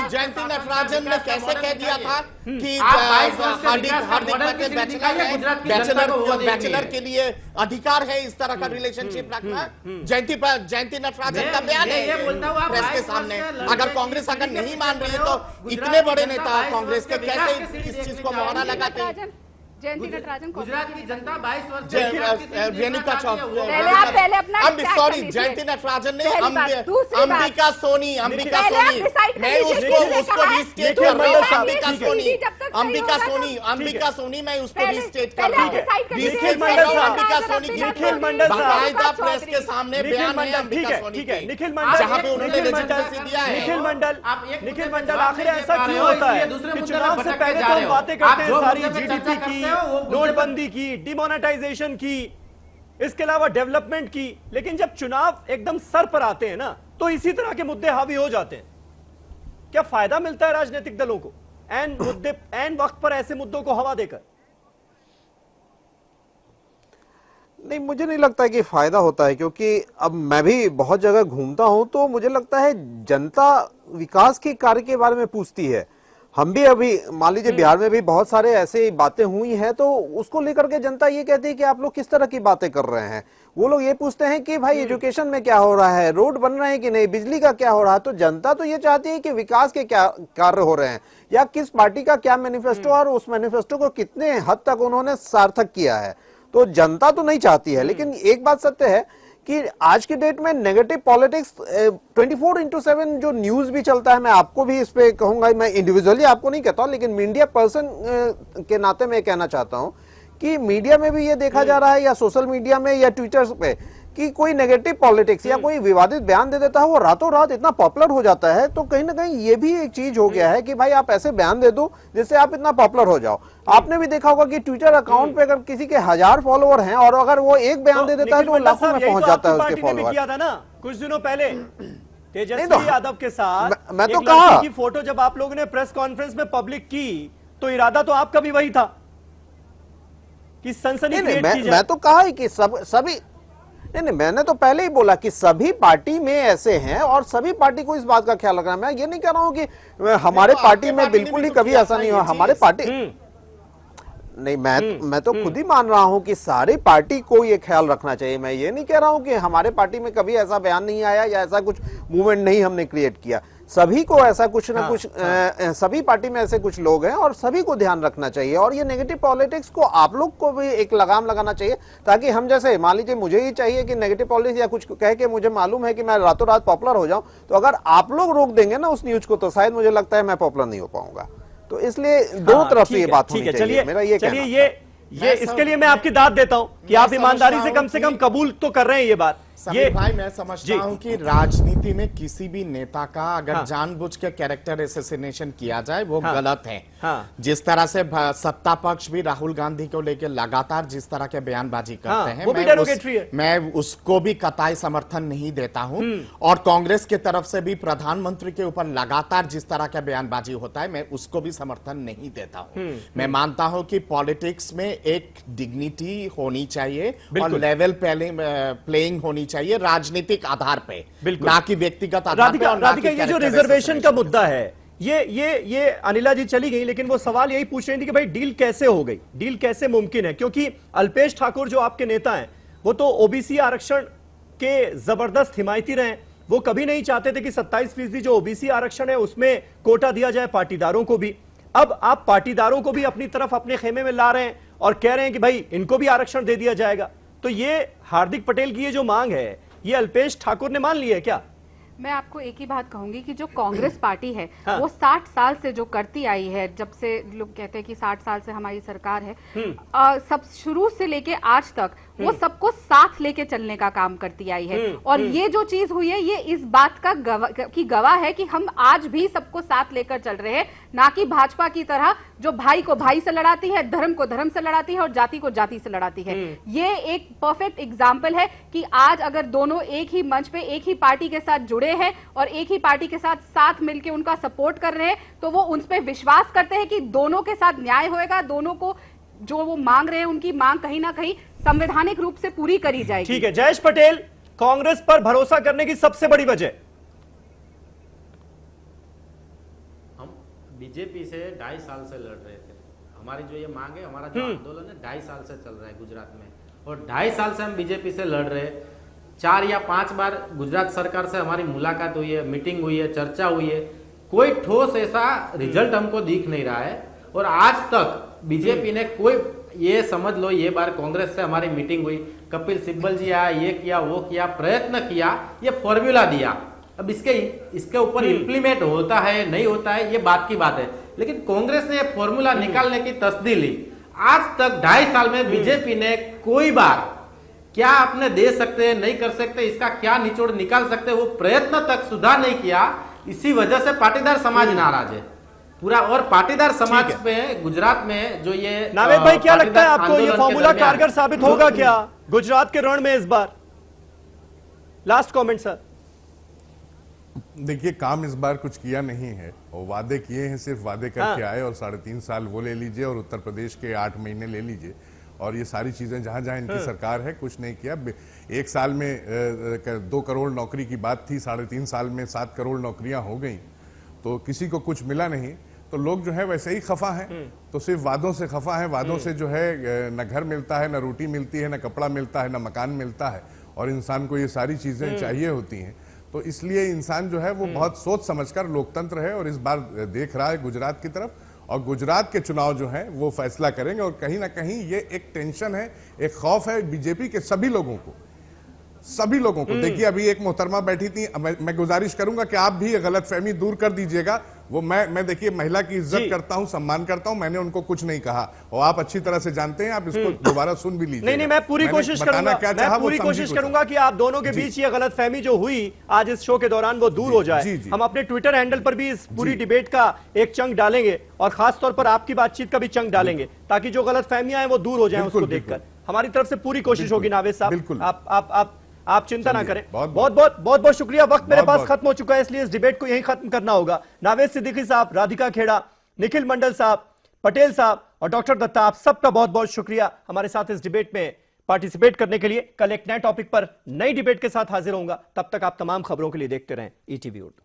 जयंती नटराजन ने कैसे कह दिया था कि हार्दिक पटेल बैचलर के लिए अधिकार है इस तरह का रिलेशनशिप रखना? जयंती नटराजन का बयान है प्रेस के सामने। अगर कांग्रेस अगर नहीं मान रही है तो इतने बड़े नेता कांग्रेस के कैसे इस चीज को मुहरा लगाते हैं? जयंती नटराजन गुजरात की जनता 22 वर्ष रेणुका चौधरी, पहले अपना सॉरी जयंती नटराजन ने अंबिका सोनी मैं उसको रिस्टेट कर रहा हूँ। अंबिका सोनी मैं उसको रिस्टेट कर रहा हूँ। अंबिका सोनी बाकायदा प्रेस के सामने बयान है अंबिका सोनी के, निखिल मंडल, जहाँ पे उन्होंने लेजिटिमेसी दिया है। निखिल मंडल आखिर ऐसा क्यों होता है कि चुनाव से पहले तो हम बातें करते हैं सारी जीडीपी की, नोटबंदी की, डिमोनेटाइजेशन की, इसके अलावा डेवलपमेंट की, लेकिन जब चुनाव एकदम सर पर आते हैं ना तो इसी तरह के मुद्दे हावी हो जाते हैं। क्या फायदा मिलता है राजनीतिक दलों को एन वक्त पर ऐसे मुद्दों को हवा देकर? नहीं, मुझे नहीं लगता है कि फायदा होता है, क्योंकि अब मैं भी बहुत जगह घूमता हूं तो मुझे लगता है जनता विकास के कार्य के बारे में पूछती है। हम भी अभी मान लीजिए बिहार में भी बहुत सारे ऐसे बातें हुई हैं तो उसको लेकर के जनता ये कहती है कि आप लोग किस तरह की बातें कर रहे हैं। वो लोग ये पूछते हैं कि भाई एजुकेशन में क्या हो रहा है, रोड बन रहे हैं कि नहीं, बिजली का क्या हो रहा है। तो जनता तो ये चाहती है कि विकास के क्या कार्य हो रहे हैं या किस पार्टी का क्या मैनिफेस्टो और उस मैनिफेस्टो को कितने हद तक उन्होंने सार्थक किया है। तो जनता तो नहीं चाहती है, लेकिन एक बात सत्य है कि आज की डेट में नेगेटिव पॉलिटिक्स 24/7 जो न्यूज भी चलता है, मैं आपको भी इस पे कहूंगा, मैं इंडिविजुअली आपको नहीं कहता हूं, लेकिन मीडिया पर्सन के नाते मैं कहना चाहता हूं कि मीडिया में भी ये देखा जा रहा है या सोशल मीडिया में या ट्विटर पे कि कोई नेगेटिव पॉलिटिक्स या कोई विवादित बयान दे देता है, वो रातों रात इतना पॉपुलर हो जाता है। तो कहीं ना कहीं ये भी एक चीज हो गया है कि भाई आप ऐसे बयान दे दो जिससे आप इतना पॉपुलर हो जाओ। आपने भी देखा होगा कि ट्विटर अकाउंट पे अगर किसी के 1000 फॉलोअर हैं और अगर वो एक बयान दे देता है तो वो लाखों में पहुंच जाता है उसके फॉलोअर। किया था ना कुछ दिनों पहले तेजस्वी यादव के साथ, मैं तो कहा की फोटो जब आप लोगों ने प्रेस कॉन्फ्रेंस में पब्लिक की तो इरादा तो आपका भी वही था कि सनसनी क्रिएट की जाए। मैं तो कहा कि सभी नहीं, मैंने तो पहले ही बोला कि सभी पार्टी में ऐसे हैं और सभी पार्टी को इस बात का ख्याल रखना। मैं ये नहीं कह रहा हूं कि हमारे पार्टी में बिल्कुल ही कभी ऐसा नहीं हुआ। हमारे पार्टी नहीं, मैं तो खुद ही मान रहा हूं कि सारी पार्टी को ये ख्याल रखना चाहिए। मैं ये नहीं कह रहा हूं कि हमारे पार्टी में कभी ऐसा बयान नहीं आया या ऐसा कुछ मूवमेंट नहीं हमने क्रिएट किया। सभी को ऐसा कुछ ना कुछ सभी पार्टी में ऐसे कुछ लोग हैं और सभी को ध्यान रखना चाहिए। और ये नेगेटिव पॉलिटिक्स को आप लोग को भी एक लगाम लगाना चाहिए, ताकि हम जैसे मान लीजिए मुझे ही चाहिए कि नेगेटिव पॉलिटिक्स या कुछ कह के मुझे मालूम है कि मैं रातों रात पॉपुलर हो जाऊं, तो अगर आप लोग रोक देंगे ना उस न्यूज को तो शायद मुझे लगता है मैं पॉपुलर नहीं हो पाऊंगा। तो इसलिए दोनों तरफ से ये बात होनी चाहिए। मेरा ये कहना है। ये इसके लिए मैं आपकी दाद देता हूं कि आप ईमानदारी से कम कबूल तो कर रहे हैं ये बात। ये भाई मैं समझता हूं कि राजनीति में किसी भी नेता का अगर जानबूझ के कैरेक्टर एसेसिनेशन किया जाए वो गलत है। जिस तरह से सत्ता पक्ष भी राहुल गांधी को लेकर लगातार जिस तरह के बयानबाजी करते हैं, मैं उसको भी कतई समर्थन नहीं देता हूं। और कांग्रेस की तरफ से भी प्रधानमंत्री के ऊपर लगातार जिस तरह का बयानबाजी होता है मैं उसको भी समर्थन नहीं देता हूं। मैं मानता हूं कि पॉलिटिक्स में एक डिग्निटी होनी चाहिए और लेवल प्लेइंग होनी चाहिए राजनीतिक आधार पे, ना कि व्यक्तिगत आधार पे। राधिका, ये जो रिजर्वेशन का मुद्दा है, ये अनिला जी चली गई, लेकिन वो सवाल यही पूछ रही थी कि भाई डील कैसे हो गई, डील कैसे मुमकिन है? क्योंकि अल्पेश ठाकुर जो आपके नेता हैं वो तो ओबीसी आरक्षण के जबरदस्त हिमायती रहे। वो कभी नहीं चाहते थे कि 27% जो ओबीसी आरक्षण है उसमें कोटा दिया जाए पाटीदारों को भी। अब आप पाटीदारों को भी अपनी तरफ अपने खेमे में ला रहे हैं और कह रहे हैं कि भाई इनको भी आरक्षण दे दिया जाएगा। तो ये हार्दिक पटेल की ये जो मांग है ये अल्पेश ठाकुर ने मान ली है क्या? मैं आपको एक ही बात कहूंगी कि जो कांग्रेस पार्टी है वो 60 साल से जो करती आई है, जब से लोग कहते हैं कि 60 साल से हमारी सरकार है, सब शुरू से लेके आज तक वो सबको साथ लेके चलने का काम करती आई है। और ये जो चीज हुई है ये इस बात का गवाह है कि हम आज भी सबको साथ लेकर चल रहे हैं, ना कि भाजपा की तरह जो भाई को भाई से लड़ाती है, धर्म को धर्म से लड़ाती है और जाति को जाति से लड़ाती है। ये एक परफेक्ट एग्जाम्पल है कि आज अगर दोनों एक ही मंच पे एक ही पार्टी के साथ जुड़े हैं और एक ही पार्टी के साथ मिलकर उनका सपोर्ट कर रहे हैं, तो वो उन पे विश्वास करते हैं कि दोनों के साथ न्याय होएगा, दोनों को जो वो मांग रहे हैं उनकी मांग कहीं ना कहीं संवैधानिक रूप से पूरी करी जाएगी। ठीक है, जयेश पटेल, कांग्रेस पर भरोसा करने की सबसे बड़ी वजह? हम बीजेपी से 2.5 साल से लड़ रहे थे। हमारी जो ये मांग है, हमारा जो आंदोलन है 2.5 साल से चल रहा है गुजरात में, और 2.5 साल से हम बीजेपी से लड़ रहे हैं। 4 या 5 बार गुजरात सरकार से हमारी मुलाकात हुई है, मीटिंग हुई है, चर्चा हुई है, कोई ठोस ऐसा रिजल्ट हमको दिख नहीं रहा है। और आज तक बीजेपी ने कोई ये समझ लो, ये बार कांग्रेस से हमारी मीटिंग हुई, कपिल सिब्बल जी आया, ये किया वो किया, प्रयत्न किया, ये फॉर्मूला दिया। अब इसके ऊपर इंप्लीमेंट होता है नहीं होता है ये बात की बात है, लेकिन कांग्रेस ने ये फॉर्मूला निकालने की तस्दीक ली। आज तक 2.5 साल में बीजेपी ने कोई बार क्या आपने दे सकते नहीं कर सकते, इसका क्या निचोड़ निकाल सकते, वो प्रयत्न तक सुधार नहीं किया। इसी वजह से पाटीदार समाज नाराज है पूरा। और पाटीदार समाज में गुजरात में जो ये नावेद भाई, क्या लगता है आपको ये फॉर्मूला कारगर साबित होगा क्या गुजरात के रण में इस बार? Last comment sir. देखिए, काम इस बार कुछ किया नहीं है और वादे किए हैं, सिर्फ वादे करके आए। और 3.5 साल वो ले लीजिए और उत्तर प्रदेश के 8 महीने ले लीजिए, और ये सारी चीजें जहां जहां इनकी सरकार है कुछ नहीं किया। 1 साल में 2 करोड़ नौकरी की बात थी, 3.5 साल में 7 करोड़ नौकरियां हो गई, तो किसी को कुछ मिला नहीं। तो लोग जो है वैसे ही खफा हैं, तो सिर्फ वादों से खफा है। वादों से जो है न घर मिलता है, न रोटी मिलती है, न कपड़ा मिलता है, न मकान मिलता है, और इंसान को ये सारी चीजें चाहिए होती हैं। तो इसलिए इंसान जो है वो बहुत सोच समझकर, लोकतंत्र है और इस बार देख रहा है गुजरात की तरफ, और गुजरात के चुनाव जो है वो फैसला करेंगे। और कहीं ना कहीं ये एक टेंशन है, एक खौफ है बीजेपी के सभी लोगों को, सभी लोगों को। देखिए, अभी एक मोहतरमा बैठी थी, मैं गुजारिश करूंगा कि आप भी गलतफहमी दूर कर दीजिएगा। वो मैं देखिए महिला की इज्जत करता हूं, सम्मान करता हूं, मैंने उनको कुछ नहीं कहा, और आप अच्छी तरह से जानते हैं, आप इसको दोबारा सुन भी लीजिए। नहीं, मैं पूरी कोशिश करूंगा कि आप दोनों के बीच ये गलतफहमी जो हुई आज इस शो के दौरान वो दूर हो जाए। हम अपने ट्विटर हैंडल पर भी इस पूरी डिबेट का एक चंक डालेंगे, और खासतौर पर आपकी बातचीत का भी चंक डालेंगे, ताकि जो गलतफहमियां हैं वो दूर हो जाए। उसको देखकर हमारी तरफ से पूरी कोशिश होगी। नावेद साहब, आप चिंता ना करें। बहुत शुक्रिया। वक्त मेरे पास खत्म हो चुका है, इसलिए इस डिबेट को यहीं खत्म करना होगा। नावेद सिद्दीकी साहब, राधिका खेड़ा, निखिल मंडल साहब, पटेल साहब और डॉक्टर दत्ता, आप सबका बहुत बहुत शुक्रिया हमारे साथ इस डिबेट में पार्टिसिपेट करने के लिए। कल एक नए टॉपिक पर नई डिबेट के साथ हाजिर होऊंगा। तब तक आप तमाम खबरों के लिए देखते रहें ETV उर्दू।